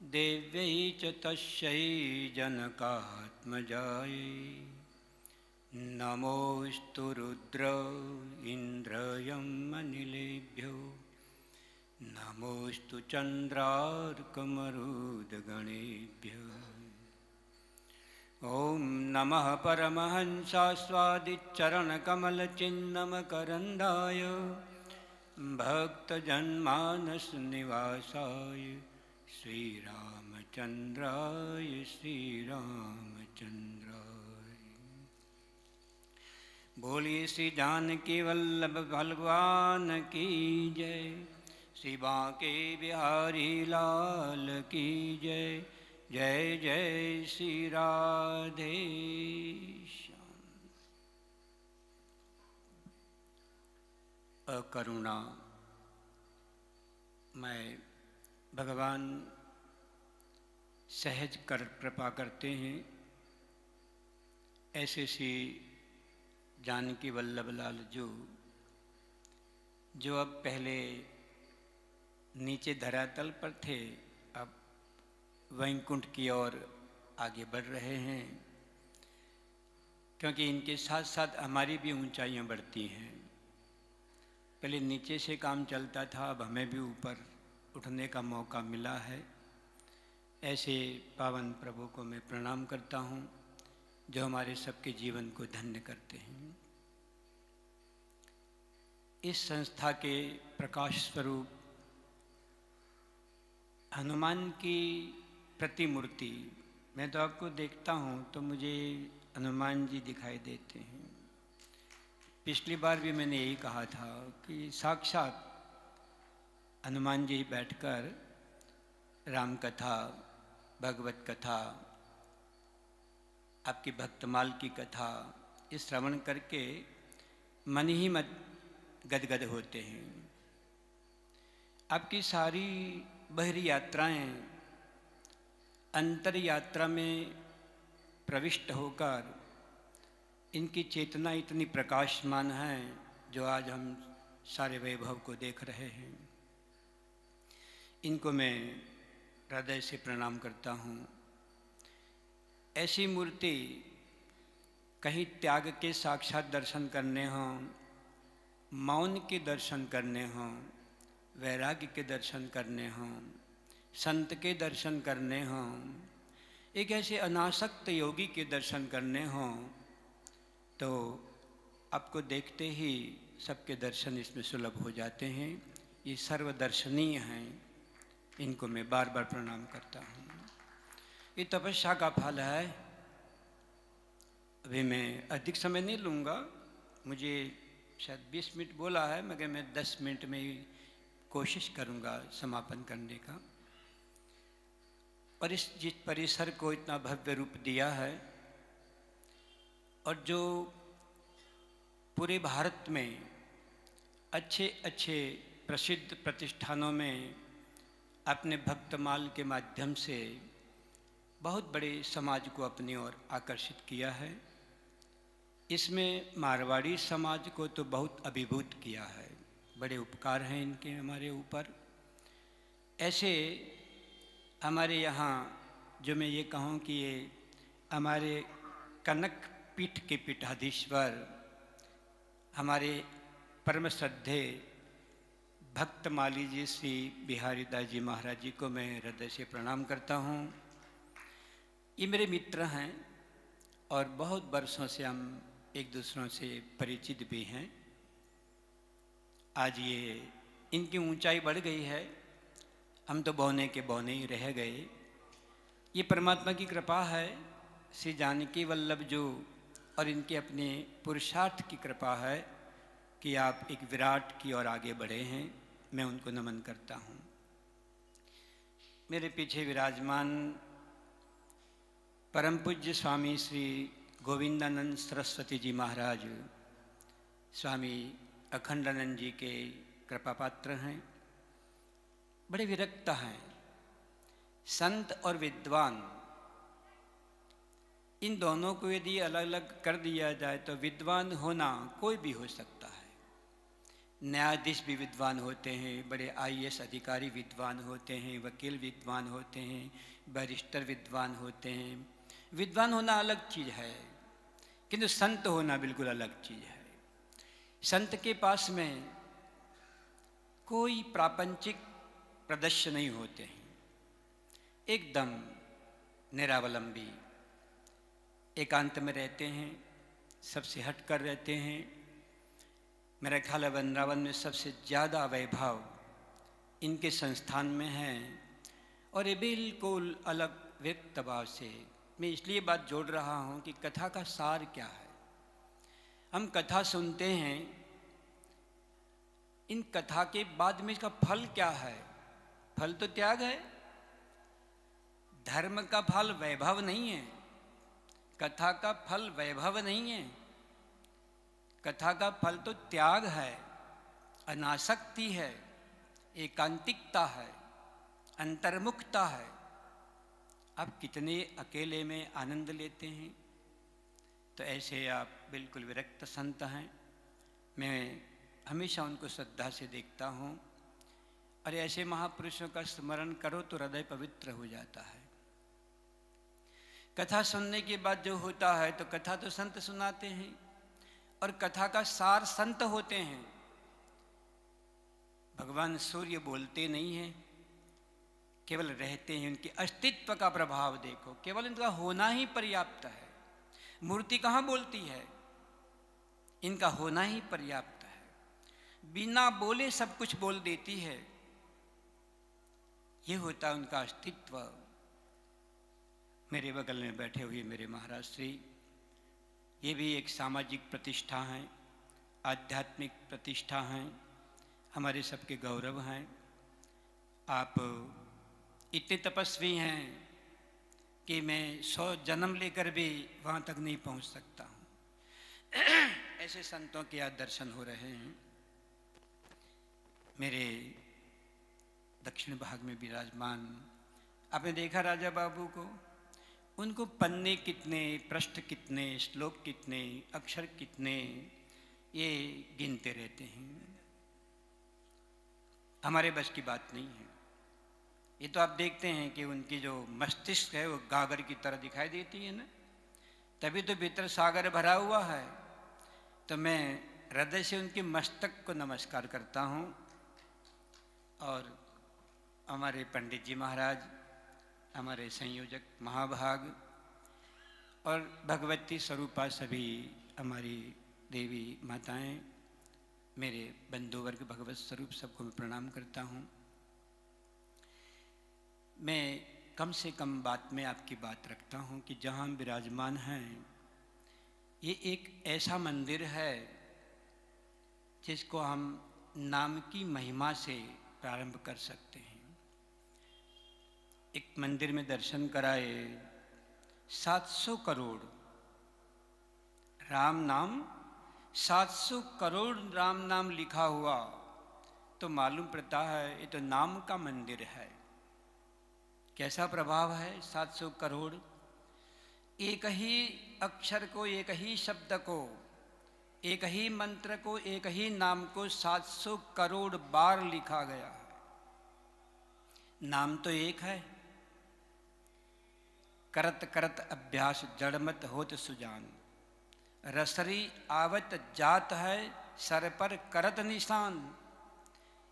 देव्यै च तस्यै जनकात्मजाय। नमोस्तु रुद्र इन्द्रयमनिलेभ्यो, नमोस्तु चन्द्रार्कमरुदगणेभ्यः। ॐ नमः परमहंसास्वादिचरणकमलचिह्नमकरन्दाय, भक्तजन्मानसनिवासाय श्रीरामचन्द्राय श्रीरामचन्द्राय। बोलिए श्री जानकी वल्लभ भगवान की जय, श्री बांके बिहारी लाल की जय। जय जय श्री राधे श्याम। अकरुणा मैं भगवान सहज कर कृपा करते हैं। ऐसे श्री जानकी वल्लभ लाल जो अब पहले नीचे धरातल पर थे, अब वैकुंठ की ओर आगे बढ़ रहे हैं, क्योंकि इनके साथ साथ हमारी भी ऊंचाइयां बढ़ती हैं। पहले नीचे से काम चलता था, अब हमें भी ऊपर उठने का मौका मिला है। ऐसे पावन प्रभु को मैं प्रणाम करता हूँ, जो हमारे सबके जीवन को धन्य करते हैं। इस संस्था के प्रकाश स्वरूप हनुमान की प्रतिमूर्ति, मैं तो आपको देखता हूँ तो मुझे हनुमान जी दिखाई देते हैं। पिछली बार भी मैंने यही कहा था कि साक्षात हनुमान जी बैठकर राम कथा, भगवत कथा, आपकी भक्तमाल की कथा, इस श्रवण करके मन ही मन गदगद होते हैं। आपकी सारी बहरी यात्राएं अंतर यात्रा में प्रविष्ट होकर इनकी चेतना इतनी प्रकाशमान है, जो आज हम सारे वैभव को देख रहे हैं। इनको मैं हृदय से प्रणाम करता हूँ। ऐसी मूर्ति कहीं त्याग के साक्षात दर्शन करने हों, मौन के दर्शन करने हों, वैराग्य के दर्शन करने हों, संत के दर्शन करने हों, एक ऐसे अनासक्त योगी के दर्शन करने हों, तो आपको देखते ही सबके दर्शन इसमें सुलभ हो जाते हैं। ये सर्वदर्शनीय हैं, इनको मैं बार बार प्रणाम करता हूँ। ये तपस्या का फल है। अभी मैं अधिक समय नहीं लूँगा, मुझे शायद 20 मिनट बोला है, मगर मैं 10 मिनट में ही कोशिश करूँगा समापन करने का। और जिस परिसर को इतना भव्य रूप दिया है, और जो पूरे भारत में अच्छे अच्छे प्रसिद्ध प्रतिष्ठानों में अपने भक्तमाल के माध्यम से बहुत बड़े समाज को अपनी ओर आकर्षित किया है, इसमें मारवाड़ी समाज को तो बहुत अभिभूत किया है। बड़े उपकार हैं इनके हमारे ऊपर। ऐसे हमारे यहाँ, जो मैं ये कहूँ कि ये हमारे कनक पीठ के पीठाधीश्वर, हमारे परम श्रद्धे भक्तमाली जी श्री बिहारी दास जी महाराज जी को मैं हृदय से प्रणाम करता हूँ। ये मेरे मित्र हैं और बहुत वर्षों से हम एक दूसरों से परिचित भी हैं। आज ये इनकी ऊंचाई बढ़ गई है, हम तो बौने के बौने ही रह गए। ये परमात्मा की कृपा है, श्री जानकी वल्लभ जो और इनके अपने पुरुषार्थ की कृपा है कि आप एक विराट की ओर आगे बढ़े हैं। मैं उनको नमन करता हूँ। मेरे पीछे विराजमान परम पूज्य स्वामी श्री गोविंदानंद सरस्वती जी महाराज, स्वामी अखंडानंद जी के कृपा पात्र हैं। बड़े विरक्त हैं। संत और विद्वान, इन दोनों को यदि अलग अलग कर दिया जाए तो विद्वान होना कोई भी हो सकता है। न्यायाधीश भी विद्वान होते हैं, बड़े आईएएस अधिकारी विद्वान होते हैं, वकील विद्वान होते हैं, बैरिस्टर विद्वान होते हैं। विद्वान होना अलग चीज़ है, किंतु संत होना बिल्कुल अलग चीज़ है। संत के पास में कोई प्रापंचिक प्रदर्शन नहीं होते हैं, एकदम निरावलंबी, एकांत में रहते हैं, सबसे हट कर रहते हैं। मेरा ख्याल है वृंदावन में सबसे ज़्यादा वैभव इनके संस्थान में है, और ये बिल्कुल अलग व्यक्त भाव से। मैं इसलिए बात जोड़ रहा हूँ कि कथा का सार क्या है। हम कथा सुनते हैं, इन कथा के बाद में इसका फल क्या है? फल तो त्याग है। धर्म का फल वैभव नहीं है, कथा का फल वैभव नहीं है। कथा का फल तो त्याग है, अनासक्ति है, एकांतिकता है, अंतर्मुखता है। आप कितने अकेले में आनंद लेते हैं। तो ऐसे आप बिल्कुल विरक्त संत हैं। मैं हमेशा उनको श्रद्धा से देखता हूँ, और ऐसे महापुरुषों का स्मरण करो तो हृदय पवित्र हो जाता है। कथा सुनने के बाद जो होता है, तो कथा तो संत सुनाते हैं, और कथा का सार संत होते हैं। भगवान सूर्य बोलते नहीं हैं, केवल रहते हैं। उनके अस्तित्व का प्रभाव देखो, केवल इनका होना ही पर्याप्त है। मूर्ति कहाँ बोलती है, इनका होना ही पर्याप्त है। बिना बोले सब कुछ बोल देती है। ये होता है उनका अस्तित्व। मेरे बगल में बैठे हुए मेरे महाराज श्री, ये भी एक सामाजिक प्रतिष्ठा है, आध्यात्मिक प्रतिष्ठा है, हमारे सबके गौरव हैं। आप इतने तपस्वी हैं कि मैं 100 जन्म लेकर भी वहाँ तक नहीं पहुँच सकता हूँ। ऐसे संतों के आज दर्शन हो रहे हैं। मेरे दक्षिण भाग में विराजमान, आपने देखा राजा बाबू को, उनको पन्ने कितने, पृष्ठ कितने, श्लोक कितने, अक्षर कितने, ये गिनते रहते हैं। हमारे बस की बात नहीं है। ये तो आप देखते हैं कि उनकी जो मस्तिष्क है वो गागर की तरह दिखाई देती है ना, तभी तो भीतर सागर भरा हुआ है। तो मैं हृदय से उनके मस्तक को नमस्कार करता हूँ। और हमारे पंडित जी महाराज, हमारे संयोजक महाभाग और भगवती स्वरूपा, सभी हमारी देवी माताएं, मेरे बंधुवर्ग भगवत स्वरूप, सबको मैं प्रणाम करता हूँ। मैं कम से कम बात में आपकी बात रखता हूँ कि जहाँ हम विराजमान हैं, ये एक ऐसा मंदिर है जिसको हम नाम की महिमा से प्रारंभ कर सकते हैं। एक मंदिर में दर्शन कराए, 700 करोड़ राम नाम, 700 करोड़ राम नाम लिखा हुआ, तो मालूम पड़ता है ये तो नाम का मंदिर है। कैसा प्रभाव है 700 करोड़। एक ही अक्षर को, एक ही शब्द को, एक ही मंत्र को, एक ही नाम को 700 करोड़ बार लिखा गया है। नाम तो एक है। करत करत अभ्यास जड़मत होत सुजान, रसरी आवत जात है सर पर करत निशान।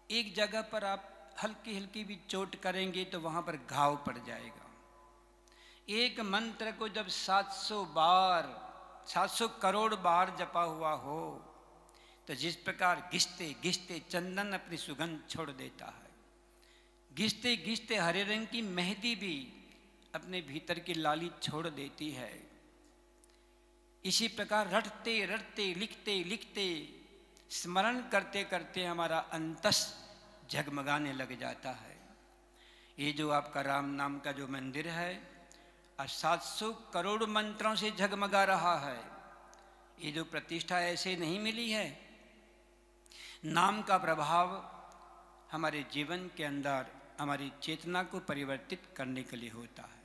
एक जगह पर आप हल्की हल्की भी चोट करेंगे तो वहाँ पर घाव पड़ जाएगा। एक मंत्र को जब 700 बार, 700 करोड़ बार जपा हुआ हो, तो जिस प्रकार घिसते घिसते चंदन अपनी सुगंध छोड़ देता है, घिसते घिसते हरे रंग की मेहंदी भी अपने भीतर की लाली छोड़ देती है, इसी प्रकार रटते रटते, लिखते लिखते, स्मरण करते करते हमारा अंतस झगमगाने लग जाता है। ये जो आपका राम नाम का जो मंदिर है, 700 करोड़ मंत्रों से झगमगा रहा है। ये जो प्रतिष्ठा ऐसे नहीं मिली है। नाम का प्रभाव हमारे जीवन के अंदर हमारी चेतना को परिवर्तित करने के लिए होता है।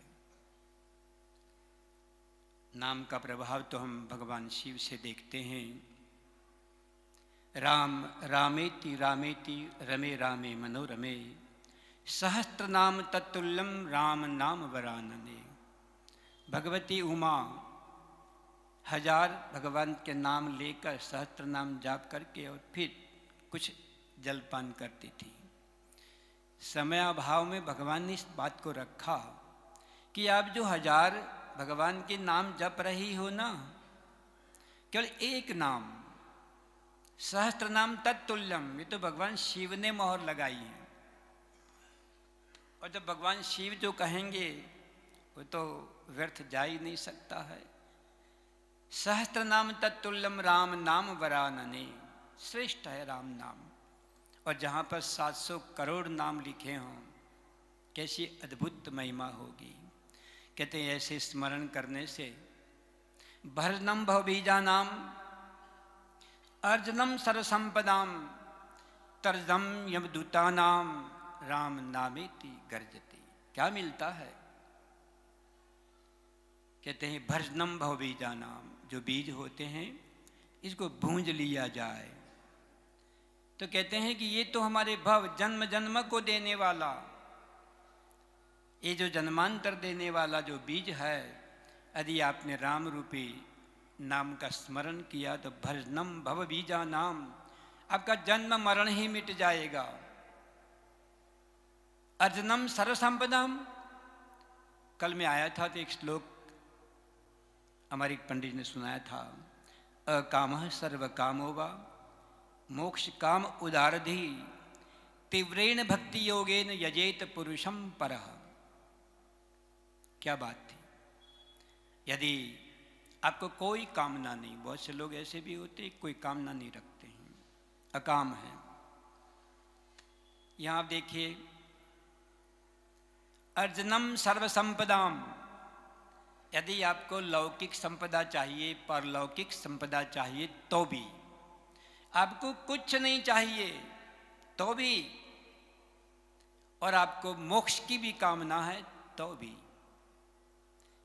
नाम का प्रभाव तो हम भगवान शिव से देखते हैं। राम रामेति रामेति रमे रामे मनोरमे, सहस्त्र नाम तत्तुल्यम राम नाम वरानने। भगवती उमा 1000 भगवान के नाम लेकर, सहस्त्र नाम जाप करके और फिर कुछ जलपान करती थी। समयाभाव में भगवान ने इस बात को रखा कि आप जो 1000 भगवान के नाम जप रही हो ना, केवल एक नाम, सहस्त्र नाम तत्तुल्यम, ये तो भगवान शिव ने मोहर लगाई है। और जब भगवान शिव जो कहेंगे वो तो व्यर्थ जा ही नहीं सकता है। सहस्त्र नाम तत्तुल्यम राम नाम वरानने, श्रेष्ठ है राम नाम। और जहाँ पर 700 करोड़ नाम लिखे हों, कैसी अद्भुत महिमा होगी। कहते हैं ऐसे स्मरण करने से भरनम भवबीजा नाम, अर्जनम सर्वसंपदाम, तर्जम यमदूता नाम, राम नामेति गर्जति। क्या मिलता है? कहते हैं भर्जनम भव बीजानाम, जो बीज होते हैं इसको भूंज लिया जाए। तो कहते हैं कि ये तो हमारे भव जन्म जन्म को देने वाला, ये जो जन्मांतर देने वाला जो बीज है, यदि आपने राम रूपी नाम का स्मरण किया तो भर्जनम भव बीजा नाम, आपका जन्म मरण ही मिट जाएगा। अर्जनम सर्वसंपदाम, कल में आया था तो एक श्लोक हमारे पंडित ने सुनाया था, अकामः सर्व कामो वा मोक्ष काम उदारधि तीव्रेण भक्ति योगेन यजेत पुरुषम परः। क्या बात थी। यदि आपको कोई कामना नहीं, बहुत से लोग ऐसे भी होते हैं कोई कामना नहीं रखते हैं, अकाम है। यहां आप देखिए, अर्जनम सर्वसंपदाम, यदि आपको लौकिक संपदा चाहिए, परलौकिक संपदा चाहिए तो भी, आपको कुछ नहीं चाहिए तो भी, और आपको मोक्ष की भी कामना है तो भी।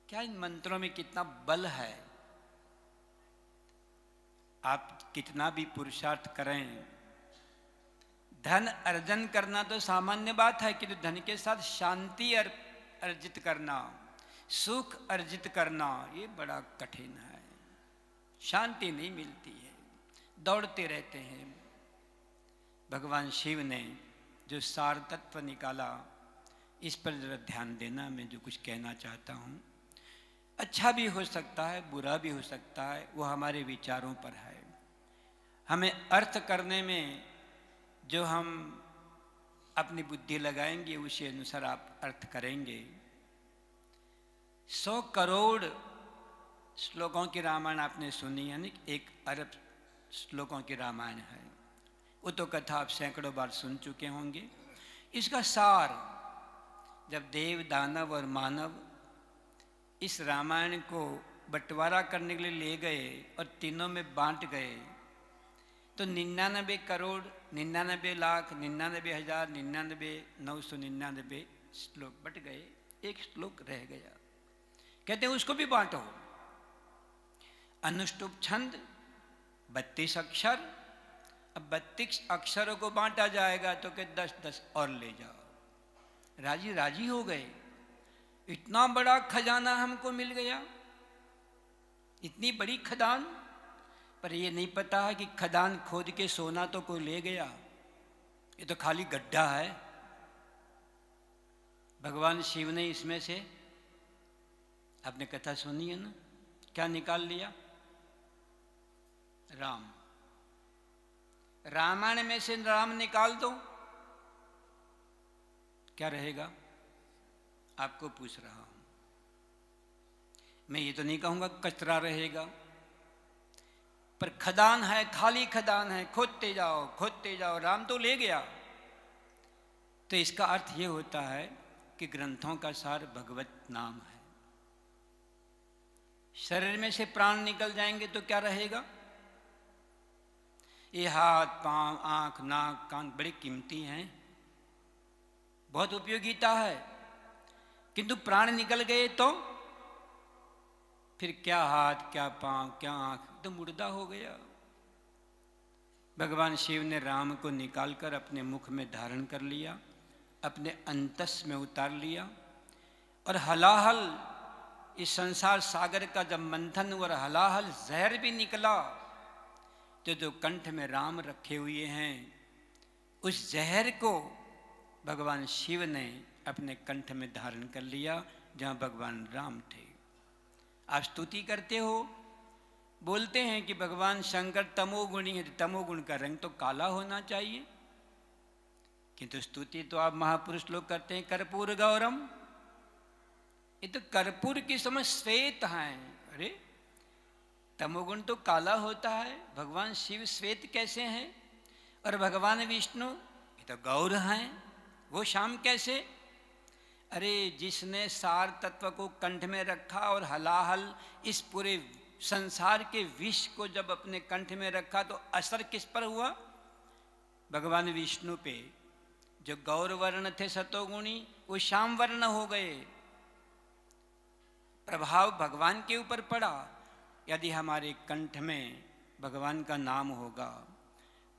क्या इन मंत्रों में कितना बल है। आप कितना भी पुरुषार्थ करें, धन अर्जन करना तो सामान्य बात है, किंतु धन के साथ शांति अर्जित करना, सुख अर्जित करना, ये बड़ा कठिन है। शांति नहीं मिलती है, दौड़ते रहते हैं। भगवान शिव ने जो सार तत्व निकाला, इस पर जरा ध्यान देना। मैं जो कुछ कहना चाहता हूँ, अच्छा भी हो सकता है, बुरा भी हो सकता है, वो हमारे विचारों पर है। हमें अर्थ करने में जो हम अपनी बुद्धि लगाएंगे, उसी अनुसार आप अर्थ करेंगे। 100 करोड़ श्लोकों की रामायण आपने सुनी है ना, 1 अरब श्लोकों की रामायण है। वो तो कथा आप सैकड़ों बार सुन चुके होंगे। इसका सार, जब देव दानव और मानव इस रामायण को बंटवारा करने के लिए ले गए और तीनों में बांट गए, तो 99 करोड़ 99 लाख 99 हजार 99,999 श्लोक बट गए, एक श्लोक रह गया। कहते हैं उसको भी बांटो। अनुष्टुप छंद 32 अक्षर, अब 32 अक्षरों को बांटा जाएगा तो कि 10-10 और ले जाओ। राजी राजी हो गए। इतना बड़ा खजाना हमको मिल गया, इतनी बड़ी खदान। पर ये नहीं पता है कि खदान खोद के सोना तो कोई ले गया, ये तो खाली गड्ढा है। भगवान शिव ने इसमें से, आपने कथा सुनी है ना, क्या निकाल लिया? राम। रामायण में से राम निकाल दो, क्या रहेगा? आपको पूछ रहा हूं। मैं ये तो नहीं कहूंगा कचरा रहेगा, पर खदान है, खाली खदान है, खोदते जाओ, राम तो ले गया। तो इसका अर्थ ये होता है कि ग्रंथों का सार भगवत नाम है। शरीर में से प्राण निकल जाएंगे तो क्या रहेगा? ये हाथ, पांव, आंख, नाक, कान बड़ी कीमती हैं, बहुत उपयोगिता है, किंतु प्राण निकल गए तो फिर क्या हाथ, क्या पांव, क्या आंख, तो मुर्दा हो गया। भगवान शिव ने राम को निकालकर अपने मुख में धारण कर लिया, अपने अंतस में उतार लिया, और हलाहल इस संसार सागर का जब मंथन और हलाहल जहर भी निकला, तो जो कंठ में राम रखे हुए हैं, उस जहर को भगवान शिव ने अपने कंठ में धारण कर लिया, जहाँ भगवान राम थे। आप स्तुति करते हो, बोलते हैं कि भगवान शंकर तमोगुणी है, तमोगुण का रंग तो काला होना चाहिए, किंतु स्तुति तो आप महापुरुष लोग करते हैं कर्पूर गौरम, ये तो कर्पूर की समझ श्वेत हैं। अरे तमोगुण तो काला होता है, भगवान शिव श्वेत कैसे हैं? और भगवान विष्णु ये तो गौर हैं, वो श्याम कैसे? अरे जिसने सार तत्व को कंठ में रखा और हलाहल इस पूरे संसार के विष को जब अपने कंठ में रखा, तो असर किस पर हुआ? भगवान विष्णु पे। जो गौर वर्ण थे सतोगुणी, वो श्याम वर्ण हो गए। प्रभाव भगवान के ऊपर पड़ा। यदि हमारे कंठ में भगवान का नाम होगा,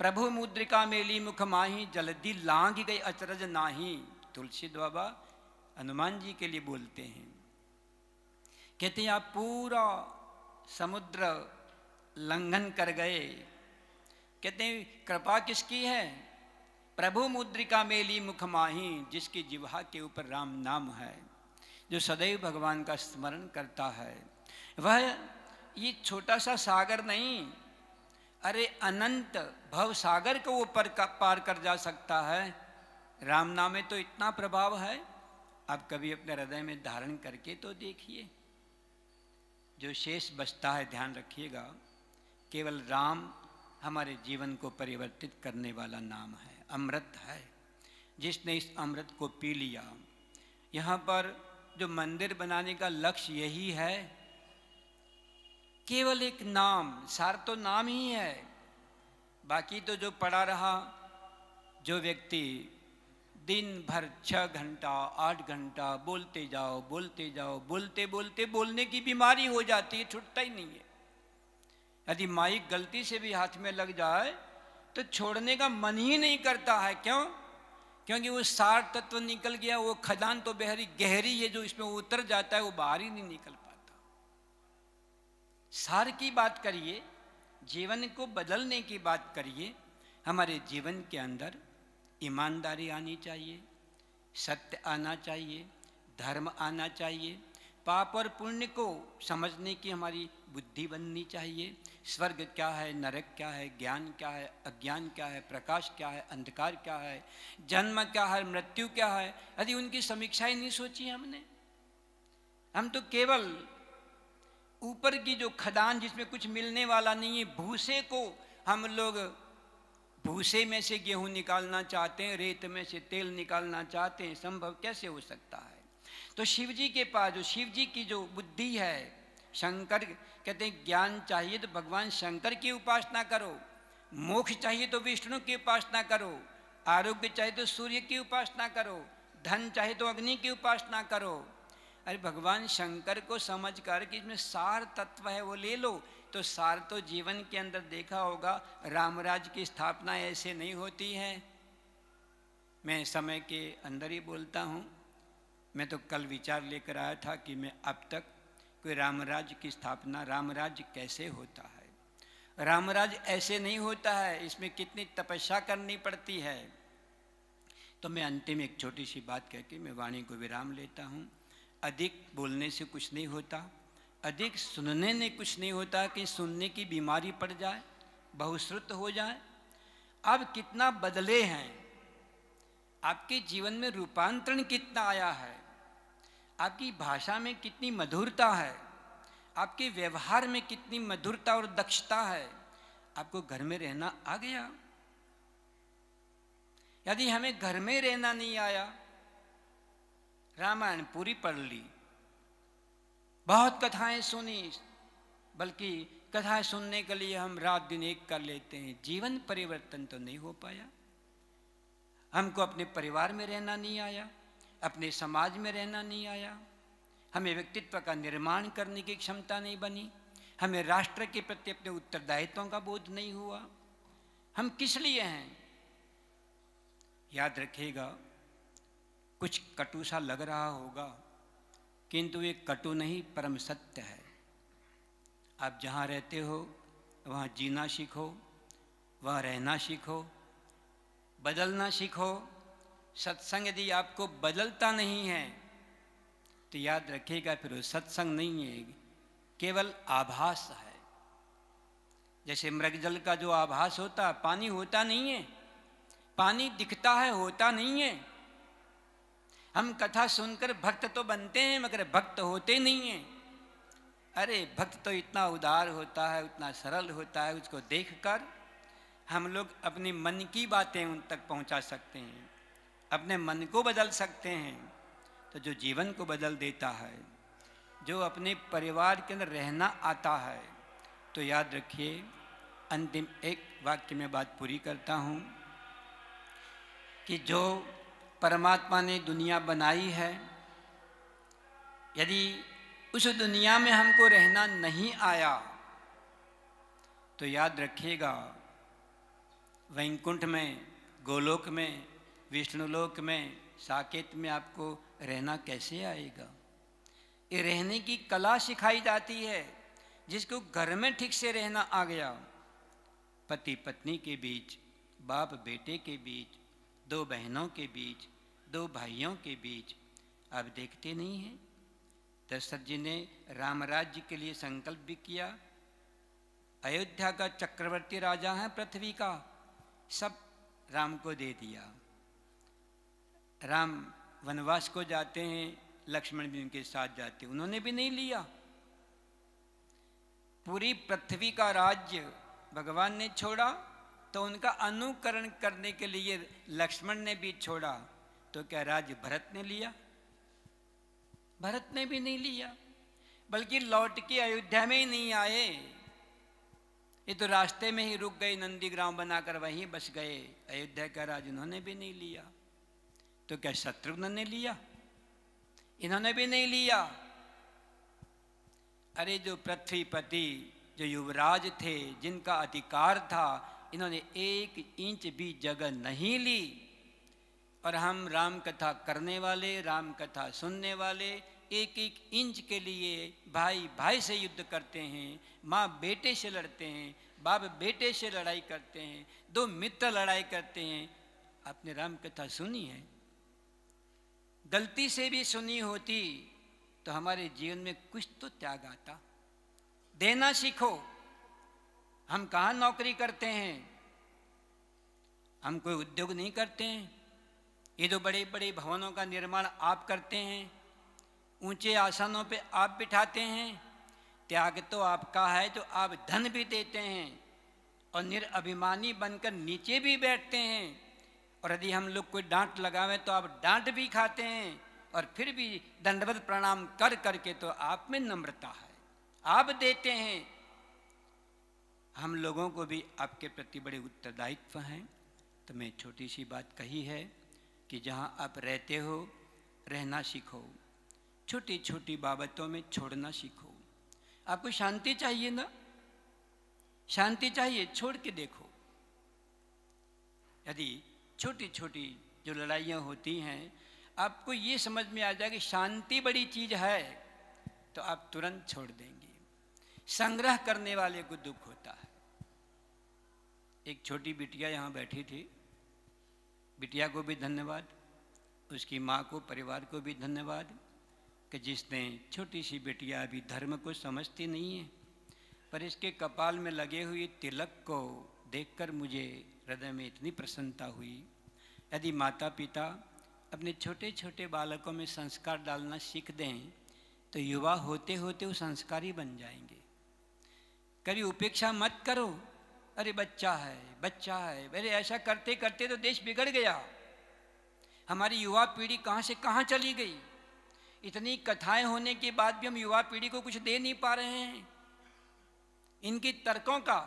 प्रभु मुद्रिका मेली मुख माही, जल्दी लांघ गई अचरज नाही। तुलसी बाबा हनुमान जी के लिए बोलते हैं, कहते हैं आप पूरा समुद्र लंघन कर गए। कहते हैं कृपा किसकी है? प्रभु मुद्रिका मेली मुख माही, जिसकी जिह्वा के ऊपर राम नाम है, जो सदैव भगवान का स्मरण करता है। वह ये छोटा सा सागर नहीं, अरे अनंत भव सागर को वो पार कर जा सकता है। राम नाम में तो इतना प्रभाव है, आप कभी अपने हृदय में धारण करके तो देखिए। जो शेष बचता है, ध्यान रखिएगा, केवल राम हमारे जीवन को परिवर्तित करने वाला नाम है, अमृत है। जिसने इस अमृत को पी लिया, यहाँ पर जो मंदिर बनाने का लक्ष्य यही है, केवल एक नाम, सार तो नाम ही है। बाकी तो जो पड़ा रहा, जो व्यक्ति दिन भर 6 घंटा 8 घंटा बोलते जाओ बोलते जाओ, बोलते बोलते बोलने की बीमारी हो जाती है, छूटता ही नहीं है। यदि माइक गलती से भी हाथ में लग जाए तो छोड़ने का मन ही नहीं करता है। क्यों? क्योंकि वो सार तत्व निकल गया, वो खदान तो बेहरी गहरी है, जो इसमें उतर जाता है वो बाहर ही नहीं निकल पाता। सार की बात करिए, जीवन को बदलने की बात करिए। हमारे जीवन के अंदर ईमानदारी आनी चाहिए, सत्य आना चाहिए, धर्म आना चाहिए, पाप और पुण्य को समझने की हमारी बुद्धि बननी चाहिए। स्वर्ग क्या है, नरक क्या है, ज्ञान क्या है, अज्ञान क्या है, प्रकाश क्या है, अंधकार क्या है, जन्म क्या है, मृत्यु क्या है, यदि उनकी समीक्षा ही नहीं सोची हमने। हम तो केवल ऊपर की जो खदान जिसमें कुछ मिलने वाला नहीं है, भूसे को हम लोग, भूसे में से गेहूं निकालना चाहते हैं, रेत में से तेल निकालना चाहते हैं। संभव कैसे हो सकता है? तो शिव जी के पास, जो शिव जी की जो बुद्धि है, शंकर कहते हैं ज्ञान चाहिए तो भगवान शंकर की उपासना करो, मोक्ष चाहिए तो विष्णु की उपासना करो, आरोग्य चाहिए तो सूर्य की उपासना करो, धन चाहिए तो अग्नि की उपासना करो। अरे भगवान शंकर को समझ कर कि इसमें सार तत्व है वो ले लो, तो सार तो जीवन के अंदर देखा होगा। रामराज की स्थापना ऐसे नहीं होती है। मैं समय के अंदर ही बोलता हूँ। मैं तो कल विचार लेकर आया था कि मैं अब तक कोई रामराज की स्थापना, रामराज कैसे होता है, रामराज ऐसे नहीं होता है, इसमें कितनी तपस्या करनी पड़ती है। तो मैं अंतिम एक छोटी सी बात कह के मैं वाणी को विराम लेता हूँ। अधिक बोलने से कुछ नहीं होता, अधिक सुनने में कुछ नहीं होता कि सुनने की बीमारी पड़ जाए, बहुश्रुत हो जाए। अब कितना बदले हैं, आपके जीवन में रूपांतरण कितना आया है, आपकी भाषा में कितनी मधुरता है, आपके व्यवहार में कितनी मधुरता और दक्षता है। आपको घर में रहना आ गया। यदि हमें घर में रहना नहीं आया, रामायण पूरी पढ़ ली, बहुत कथाएं सुनी, बल्कि कथाएं सुनने के लिए हम रात दिन एक कर लेते हैं, जीवन परिवर्तन तो नहीं हो पाया। हमको अपने परिवार में रहना नहीं आया, अपने समाज में रहना नहीं आया, हमें व्यक्तित्व का निर्माण करने की क्षमता नहीं बनी, हमें राष्ट्र के प्रति अपने उत्तरदायित्वों का बोध नहीं हुआ। हम किस लिए हैं? याद रखिएगा, कुछ कटु सा लग रहा होगा, किंतु ये कटु नहीं, परम सत्य है। आप जहाँ रहते हो वहाँ जीना सीखो, वहाँ रहना सीखो, बदलना सीखो। सत्संग यदि आपको बदलता नहीं है तो याद रखिएगा फिर वो सत्संग नहीं है, केवल आभास है। जैसे मृगजल का जो आभास होता है, पानी होता नहीं है, पानी दिखता है, होता नहीं है। हम कथा सुनकर भक्त तो बनते हैं मगर भक्त होते नहीं हैं। अरे भक्त तो इतना उदार होता है, उतना सरल होता है, उसको देखकर हम लोग अपनी मन की बातें उन तक पहुंचा सकते हैं, अपने मन को बदल सकते हैं। तो जो जीवन को बदल देता है, जो अपने परिवार के अंदर रहना आता है, तो याद रखिए, अंतिम एक वाक्य में बात पूरी करता हूँ कि जो परमात्मा ने दुनिया बनाई है, यदि उस दुनिया में हमको रहना नहीं आया, तो याद रखिएगा वैकुंठ में, गोलोक में, विष्णुलोक में, साकेत में आपको रहना कैसे आएगा। ये रहने की कला सिखाई जाती है। जिसको घर में ठीक से रहना आ गया, पति पत्नी के बीच, बाप बेटे के बीच, दो बहनों के बीच, दो भाइयों के बीच, आप देखते नहीं हैं दशरथ जी ने राम राज्य के लिए संकल्प भी किया। अयोध्या का चक्रवर्ती राजा है पृथ्वी का, सब राम को दे दिया। राम वनवास को जाते हैं, लक्ष्मण भी उनके साथ जाते, उन्होंने भी नहीं लिया। पूरी पृथ्वी का राज्य भगवान ने छोड़ा, तो उनका अनुकरण करने के लिए लक्ष्मण ने भी छोड़ा, तो क्या राज्य भरत ने लिया? भरत ने भी नहीं लिया, बल्कि लौट के अयोध्या में ही नहीं आए। ये तो रास्ते में ही रुक गए, नंदीग्राम बनाकर वहीं बस गए। अयोध्या का राज उन्होंने भी नहीं लिया। तो क्या शत्रुघ्न ने लिया? इन्होंने भी नहीं लिया। अरे जो पृथ्वीपति, जो युवराज थे, जिनका अधिकार था, इन्होंने 1 इंच भी जगह नहीं ली। और हम राम कथा करने वाले, राम कथा सुनने वाले 1-1 इंच के लिए भाई भाई से युद्ध करते हैं, माँ बेटे से लड़ते हैं, बाप बेटे से लड़ाई करते हैं, 2 मित्र लड़ाई करते हैं। आपने राम कथा सुनी है? गलती से भी सुनी होती तो हमारे जीवन में कुछ तो त्याग आता। देना सीखो। हम कहाँ नौकरी करते हैं? हम कोई उद्योग नहीं करते हैं। ये जो बड़े बड़े भवनों का निर्माण आप करते हैं, ऊंचे आसनों पे आप बिठाते हैं, त्याग तो आपका है। जो आप धन भी देते हैं और निरअभिमानी बनकर नीचे भी बैठते हैं, और यदि हम लोग कोई डांट लगावें तो आप डांट भी खाते हैं, और फिर भी दंडवत प्रणाम कर करके तो आप में नम्रता है, आप देते हैं। हम लोगों को भी आपके प्रति बड़े उत्तरदायित्व हैं। तो मैं छोटी सी बात कही है कि जहाँ आप रहते हो रहना सीखो, छोटी छोटी बाबतों में छोड़ना सीखो। आपको शांति चाहिए ना? शांति चाहिए, छोड़ के देखो। यदि छोटी छोटी जो लड़ाइयाँ होती हैं, आपको ये समझ में आ जाए कि शांति बड़ी चीज़ है, तो आप तुरंत छोड़ देंगे। संग्रह करने वाले को दुख होता है। एक छोटी बिटिया यहाँ बैठी थी, बिटिया को भी धन्यवाद, उसकी माँ को, परिवार को भी धन्यवाद कि जिसने, छोटी सी बिटिया अभी धर्म को समझती नहीं है, पर इसके कपाल में लगे हुए तिलक को देखकर मुझे हृदय में इतनी प्रसन्नता हुई। यदि माता पिता अपने छोटे छोटे बालकों में संस्कार डालना सीख दें तो युवा होते होते वो संस्कारी बन जाएंगे। कभी उपेक्षा मत करो, अरे बच्चा है, बच्चा है। अरे ऐसा करते करते तो देश बिगड़ गया। हमारी युवा पीढ़ी कहाँ से कहाँ चली गई। इतनी कथाएं होने के बाद भी हम युवा पीढ़ी को कुछ दे नहीं पा रहे हैं। इनकी तर्कों का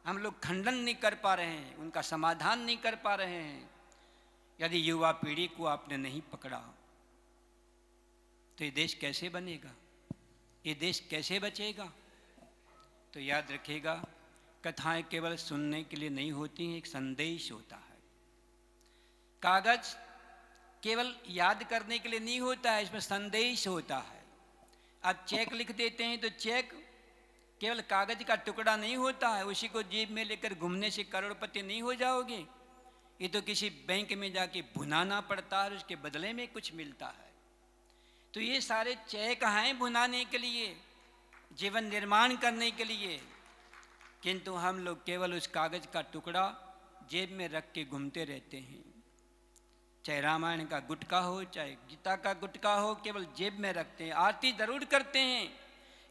हम लोग खंडन नहीं कर पा रहे हैं, उनका समाधान नहीं कर पा रहे हैं। यदि युवा पीढ़ी को आपने नहीं पकड़ा तो ये देश कैसे बनेगा, ये देश कैसे बचेगा। तो याद रखिएगा, कथाएं केवल सुनने के लिए नहीं होती हैं, एक संदेश होता है। कागज केवल याद करने के लिए नहीं होता है, इसमें संदेश होता है। आप चेक लिख देते हैं तो चेक केवल कागज का टुकड़ा नहीं होता है, उसी को जेब में लेकर घूमने से करोड़पति नहीं हो जाओगे। ये तो किसी बैंक में जाके भुनाना पड़ता है, उसके बदले में कुछ मिलता है। तो ये सारे चेक हैं भुनाने के लिए, जीवन निर्माण करने के लिए, किंतु हम लोग केवल उस कागज का टुकड़ा जेब में रख के घूमते रहते हैं। चाहे रामायण का गुटका हो, चाहे गीता का गुटका हो, केवल जेब में रखते हैं। आरती जरूर करते हैं,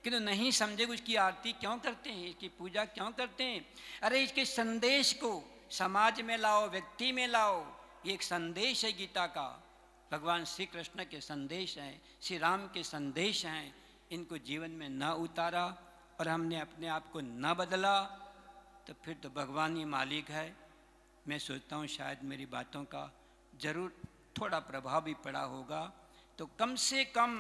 किंतु नहीं समझे उसकी आरती क्यों करते हैं, इसकी पूजा क्यों करते हैं। अरे इसके संदेश को समाज में लाओ, व्यक्ति में लाओ। ये एक संदेश है गीता का, भगवान श्री कृष्ण के संदेश हैं, श्री राम के संदेश हैं। इनको जीवन में न उतारा और हमने अपने आप को न बदला तो फिर तो भगवान ही मालिक है। मैं सोचता हूँ शायद मेरी बातों का जरूर थोड़ा प्रभाव भी पड़ा होगा। तो कम से कम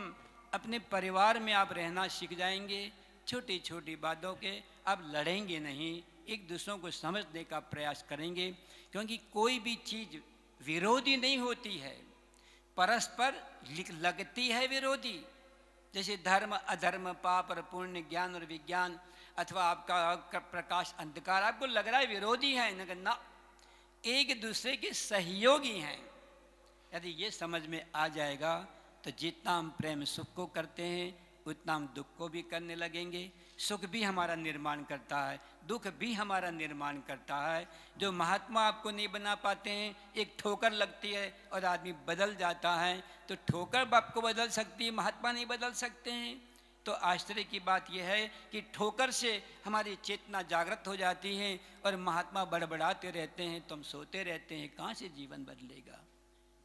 अपने परिवार में आप रहना सीख जाएंगे। छोटी छोटी बातों के आप लड़ेंगे नहीं, एक दूसरों को समझने का प्रयास करेंगे, क्योंकि कोई भी चीज़ विरोधी नहीं होती है, परस्पर लगती है विरोधी। जैसे धर्म अधर्म, पाप और पुण्य, ज्ञान और विज्ञान, अथवा आपका प्रकाश अंधकार, आपको लग रहा है विरोधी है, ना, एक दूसरे के सहयोगी हैं। यदि ये समझ में आ जाएगा तो जितना हम प्रेम सुख को करते हैं उतना हम दुख को भी करने लगेंगे। सुख भी हमारा निर्माण करता है, दुख भी हमारा निर्माण करता है। जो महात्मा आपको नहीं बना पाते हैं, एक ठोकर लगती है और आदमी बदल जाता है, तो ठोकर आपको बदल सकती है, महात्मा नहीं बदल सकते हैं। तो आश्चर्य की बात यह है कि ठोकर से हमारी चेतना जागृत हो जाती है और महात्मा बड़बड़ाते रहते हैं तो हम सोते रहते हैं, कहाँ से जीवन बदलेगा।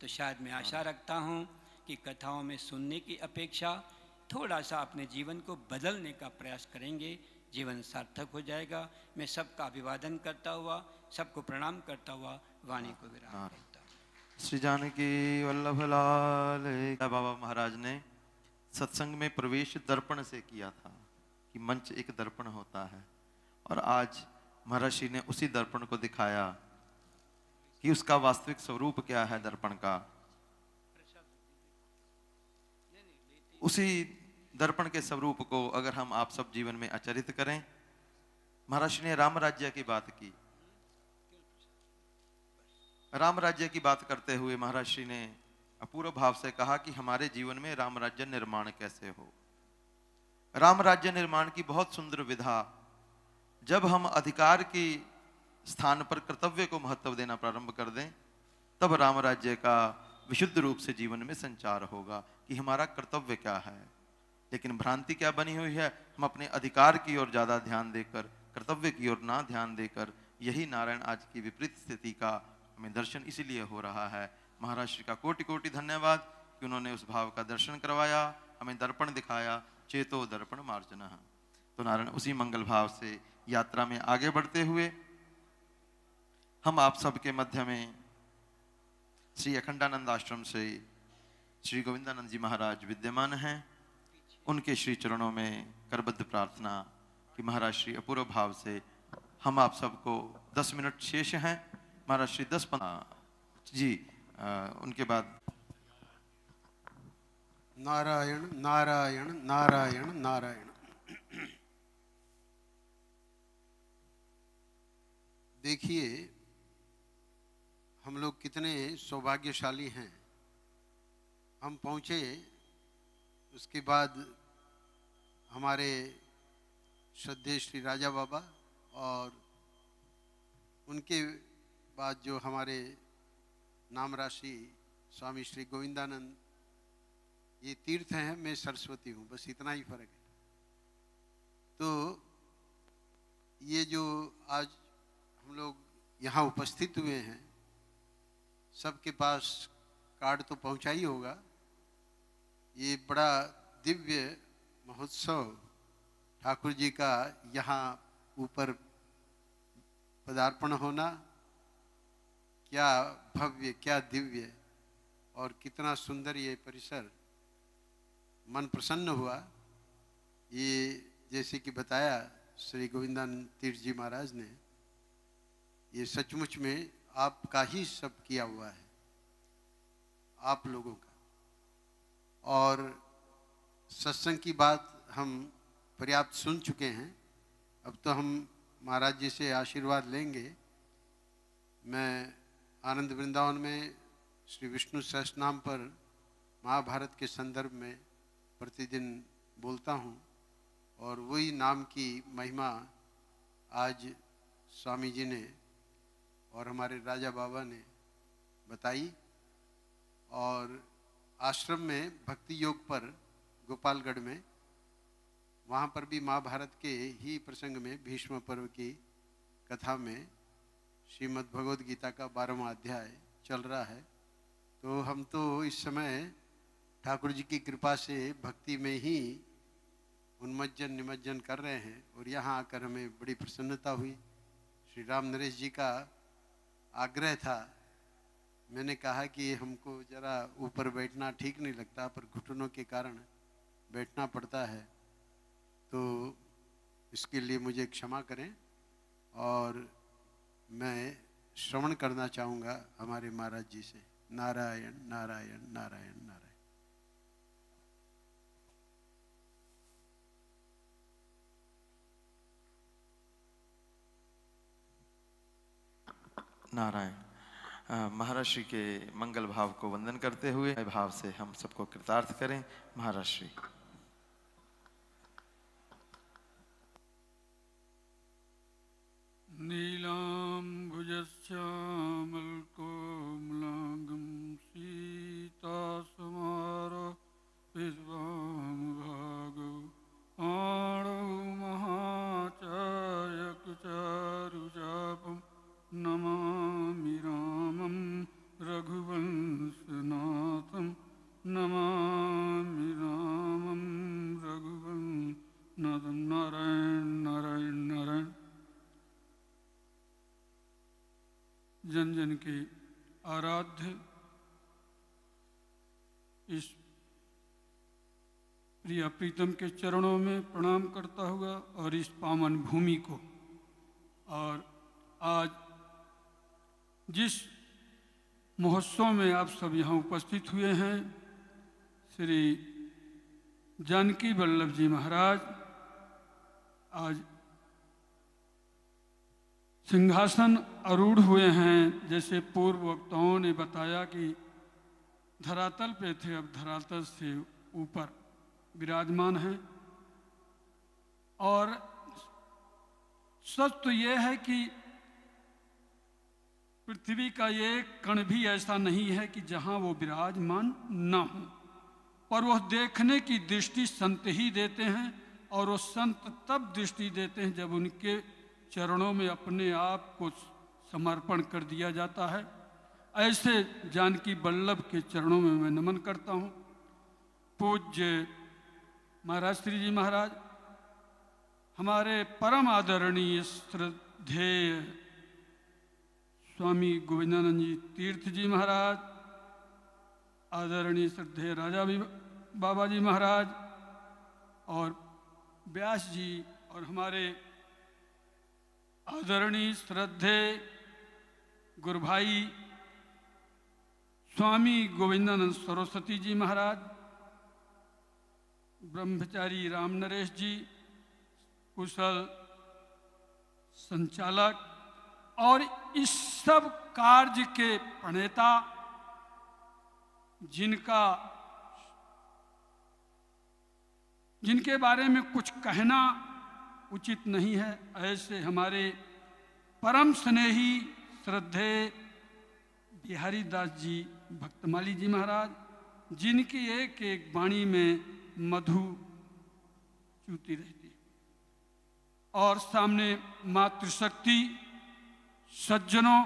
तो शायद मैं आशा रखता हूँ कि कथाओं में सुनने की अपेक्षा थोड़ा सा अपने जीवन को बदलने का प्रयास करेंगे, जीवन सार्थक हो जाएगा। मैं सबका अभिवादन करता हुआ, सबको प्रणाम करता हुआ वाणी को विराम देता हूँ। श्री जानकी वल्लभ लाल। बाबा महाराज ने सत्संग में प्रवेश दर्पण से किया था कि मंच एक दर्पण होता है, और आज महर्षि ने उसी दर्पण को दिखाया कि उसका वास्तविक स्वरूप क्या है दर्पण का। उसी दर्पण के स्वरूप को अगर हम आप सब जीवन में आचरित करें। महर्षि ने राम राज्य की बात की। राम राज्य की बात करते हुए महर्षि ने अपूर्व भाव से कहा कि हमारे जीवन में राम राज्य निर्माण कैसे हो। राम राज्य निर्माण की बहुत सुंदर विधा, जब हम अधिकार की स्थान पर कर्तव्य को महत्व देना प्रारंभ कर दें, तब राम राज्य का विशुद्ध रूप से जीवन में संचार होगा कि हमारा कर्तव्य क्या है। लेकिन भ्रांति क्या बनी हुई है, हम अपने अधिकार की ओर ज्यादा ध्यान देकर कर्तव्य की ओर ना ध्यान देकर, यही नारायण आज की विपरीत स्थिति का हमें दर्शन इसीलिए हो रहा है। महाराज का कोटि कोटि धन्यवाद कि उन्होंने उस भाव का दर्शन करवाया, हमें दर्पण दिखाया, चेतो दर्पण मार्जन। तो नारायण उसी मंगल भाव से यात्रा में आगे बढ़ते हुए हम आप सबके मध्य में श्री अखंडानंद आश्रम से श्री गोविंदानंद जी महाराज विद्यमान हैं। उनके श्री चरणों में करबद्ध प्रार्थना कि महाराज श्री अपूर्व भाव से हम आप सबको 10 मिनट शेष हैं। महाराज श्री 10 जी उनके बाद नारायण नारायण नारायण नारायण। देखिए हम लोग कितने सौभाग्यशाली हैं। हम पहुँचे, उसके बाद हमारे श्रद्धेय श्री राजा बाबा और उनके बाद जो हमारे नाम राशि स्वामी श्री गोविंदानंद, ये तीर्थ हैं, मैं सरस्वती हूँ, बस इतना ही फर्क है। तो ये जो आज हम लोग यहाँ उपस्थित हुए हैं, सबके पास कार्ड तो पहुँचा ही होगा। ये बड़ा दिव्य महोत्सव ठाकुर जी का यहाँ ऊपर पदार्पण होना, क्या भव्य, क्या दिव्य और कितना सुंदर ये परिसर, मन प्रसन्न हुआ। ये जैसे कि बताया श्री गोविंदानंद तीर्थ जी महाराज ने, ये सचमुच में आपका ही सब किया हुआ है, आप लोगों का। और सत्संग की बात हम पर्याप्त सुन चुके हैं, अब तो हम महाराज जी से आशीर्वाद लेंगे। मैं आनंद वृंदावन में श्री विष्णु सहस्त्रनाम पर महाभारत के संदर्भ में प्रतिदिन बोलता हूँ, और वही नाम की महिमा आज स्वामी जी ने और हमारे राजा बाबा ने बताई। और आश्रम में भक्ति योग पर गोपालगढ़ में, वहाँ पर भी महाभारत के ही प्रसंग में भीष्म पर्व की कथा में श्रीमद् भगवद गीता का 12वां अध्याय चल रहा है। तो हम तो इस समय ठाकुर जी की कृपा से भक्ति में ही उन्मज्जन निमज्जन कर रहे हैं, और यहाँ आकर हमें बड़ी प्रसन्नता हुई। श्री राम नरेश जी का आग्रह था, मैंने कहा कि हमको जरा ऊपर बैठना ठीक नहीं लगता, पर घुटनों के कारण बैठना पड़ता है, तो इसके लिए मुझे क्षमा करें। और मैं श्रवण करना चाहूँगा हमारे महाराज जी से। नारायण नारायण नारायण नारायण। नारायण। महाराज श्री के मंगल भाव को वंदन करते हुए भाव से हम सबको कृतार्थ करें। महाराज श्री। नीलाम्बुजश्यामलकोमलाङ्गं सीतासमारोपित्वामभागो आणौ महाचायकुचारुचापं नमामि रामं रघुवंशनाथं नमामि रामं रघुवंशनाथं। नारायण नारायण नारायण। जन जन के आराध्य इस प्रिया प्रीतम के चरणों में प्रणाम करता हुआ और इस पावन भूमि को, और आज जिस महोत्सव में आप सब यहाँ उपस्थित हुए हैं, श्री जानकी वल्लभ जी महाराज आज सिंहासन आरूढ़ हुए हैं। जैसे पूर्व वक्ताओं ने बताया कि धरातल पे थे, अब धरातल से ऊपर विराजमान हैं। और सच तो यह है कि पृथ्वी का एक कण भी ऐसा नहीं है कि जहां वो विराजमान न हो, पर वह देखने की दृष्टि संत ही देते हैं। और वो संत तब दृष्टि देते हैं जब उनके चरणों में अपने आप को समर्पण कर दिया जाता है। ऐसे जानकी वल्लभ के चरणों में मैं नमन करता हूँ। पूज्य महाराज श्री जी महाराज, हमारे परम आदरणीय श्रद्धेय स्वामी गोविंदानंद जी तीर्थ जी महाराज, आदरणीय श्रद्धेय राजा बाबा जी महाराज और व्यास जी, और हमारे आदरणीय श्रद्धेय गुरु भाई स्वामी गोविंदानंद सरस्वती जी महाराज, ब्रह्मचारी राम नरेश जी, कुशल संचालक और इस सब कार्य के प्रणेता, जिनके बारे में कुछ कहना उचित नहीं है, ऐसे हमारे परम स्नेही श्रद्धेय बिहारी दास जी भक्तमाली जी महाराज, जिनकी एक एक वाणी में मधु चूती रहती है। और सामने मातृशक्ति सज्जनों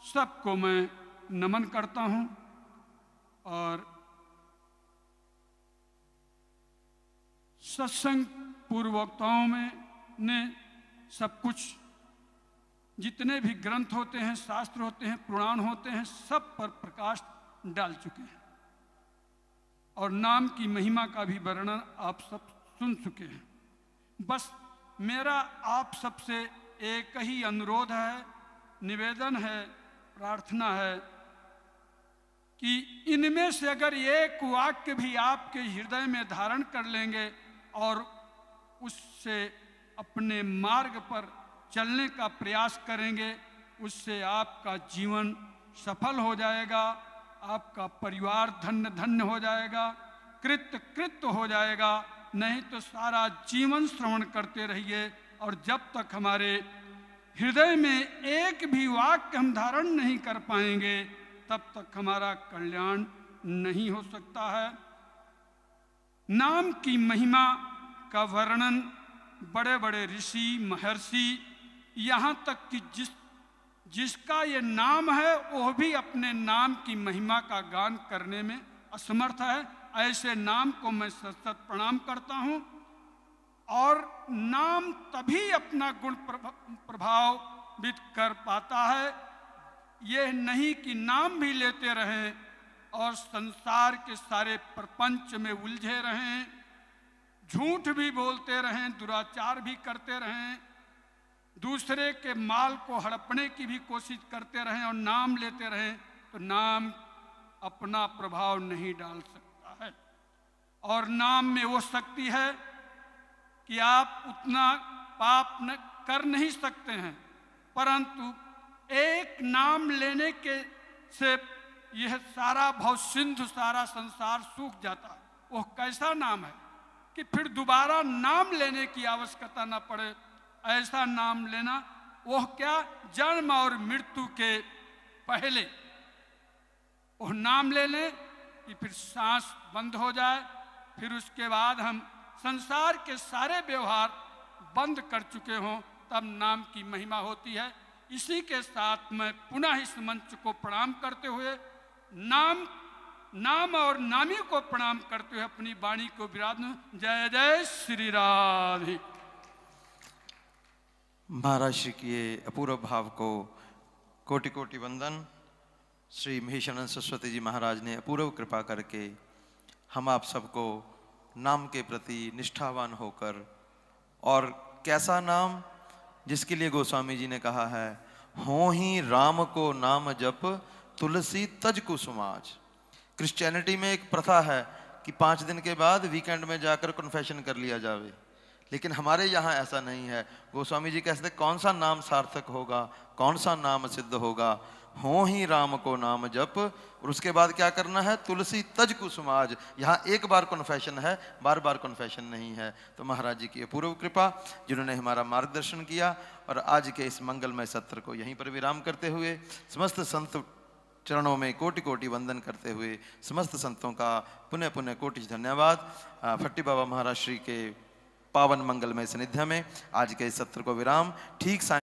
सबको मैं नमन करता हूँ। और सत्संग पूर्व वक्ताओं में ने सब कुछ, जितने भी ग्रंथ होते हैं, शास्त्र होते हैं, पुराण होते हैं, सब पर प्रकाश डाल चुके हैं। और नाम की महिमा का भी वर्णन आप सब सुन चुके हैं। बस मेरा आप सबसे एक ही अनुरोध है, निवेदन है, प्रार्थना है कि इनमें से अगर एक वाक्य भी आपके हृदय में धारण कर लेंगे और उससे अपने मार्ग पर चलने का प्रयास करेंगे, उससे आपका जीवन सफल हो जाएगा, आपका परिवार धन्य धन्य हो जाएगा, कृत्य कृत्य हो जाएगा। नहीं तो सारा जीवन श्रवण करते रहिए, और जब तक हमारे हृदय में एक भी वाक्य हम धारण नहीं कर पाएंगे, तब तक हमारा कल्याण नहीं हो सकता है। नाम की महिमा का वर्णन बड़े बड़े ऋषि महर्षि, यहाँ तक कि जिसका ये नाम है वह भी अपने नाम की महिमा का गान करने में असमर्थ है। ऐसे नाम को मैं सतत प्रणाम करता हूँ। और नाम तभी अपना गुण प्रभावित कर पाता है, यह नहीं कि नाम भी लेते रहें और संसार के सारे प्रपंच में उलझे रहें, झूठ भी बोलते रहें, दुराचार भी करते रहें, दूसरे के माल को हड़पने की भी कोशिश करते रहें और नाम लेते रहें, तो नाम अपना प्रभाव नहीं डाल सकता है। और नाम में वो शक्ति है कि आप उतना पाप न कर नहीं सकते हैं, परंतु एक नाम लेने के से यह सारा भव सिंधु, सारा संसार सूख जाता है। वो कैसा नाम है कि फिर दोबारा नाम लेने की आवश्यकता न पड़े। ऐसा नाम लेना, वह क्या, जन्म और मृत्यु के पहले वह नाम ले लें कि फिर सांस बंद हो जाए, फिर उसके बाद हम संसार के सारे व्यवहार बंद कर चुके हों, तब नाम की महिमा होती है। इसी के साथ मैं पुनः इस मंच को प्रणाम करते हुए नाम और नामी को प्रणाम करते हुए अपनी वाणी को विराज। जय जय श्री राधे। महाराज श्री के अपूर्व भाव को कोटि कोटि वंदन। श्री महेशानंद सरस्वती जी महाराज ने अपूर्व कृपा करके हम आप सबको नाम के प्रति निष्ठावान होकर, और कैसा नाम जिसके लिए गोस्वामी जी ने कहा है, हो ही राम को नाम जप तुलसी तज कुसुमाज। क्रिश्चियनिटी में एक प्रथा है कि 5 दिन के बाद वीकेंड में जाकर कन्फेशन कर लिया जावे, लेकिन हमारे यहाँ ऐसा नहीं है। गोस्वामी जी कहते कौन सा नाम सार्थक होगा, कौन सा नाम सिद्ध होगा, हो ही राम को नाम जप, और उसके बाद क्या करना है, तुलसी तज कुसुमाज। यहाँ एक बार कन्फेशन है, बार बार कन्फेशन नहीं है। तो महाराज जी की अपूर्व कृपा, जिन्होंने हमारा मार्गदर्शन किया, और आज के इस मंगलमय सत्र को यहीं पर विराम करते हुए समस्त संत चरणों में कोटि कोटि वंदन करते हुए समस्त संतों का पुनः पुनः कोटि धन्यवाद। फट्टी बाबा महाराज श्री के पावन मंगलमय सानिध्य में आज के इस सत्र को विराम। ठीक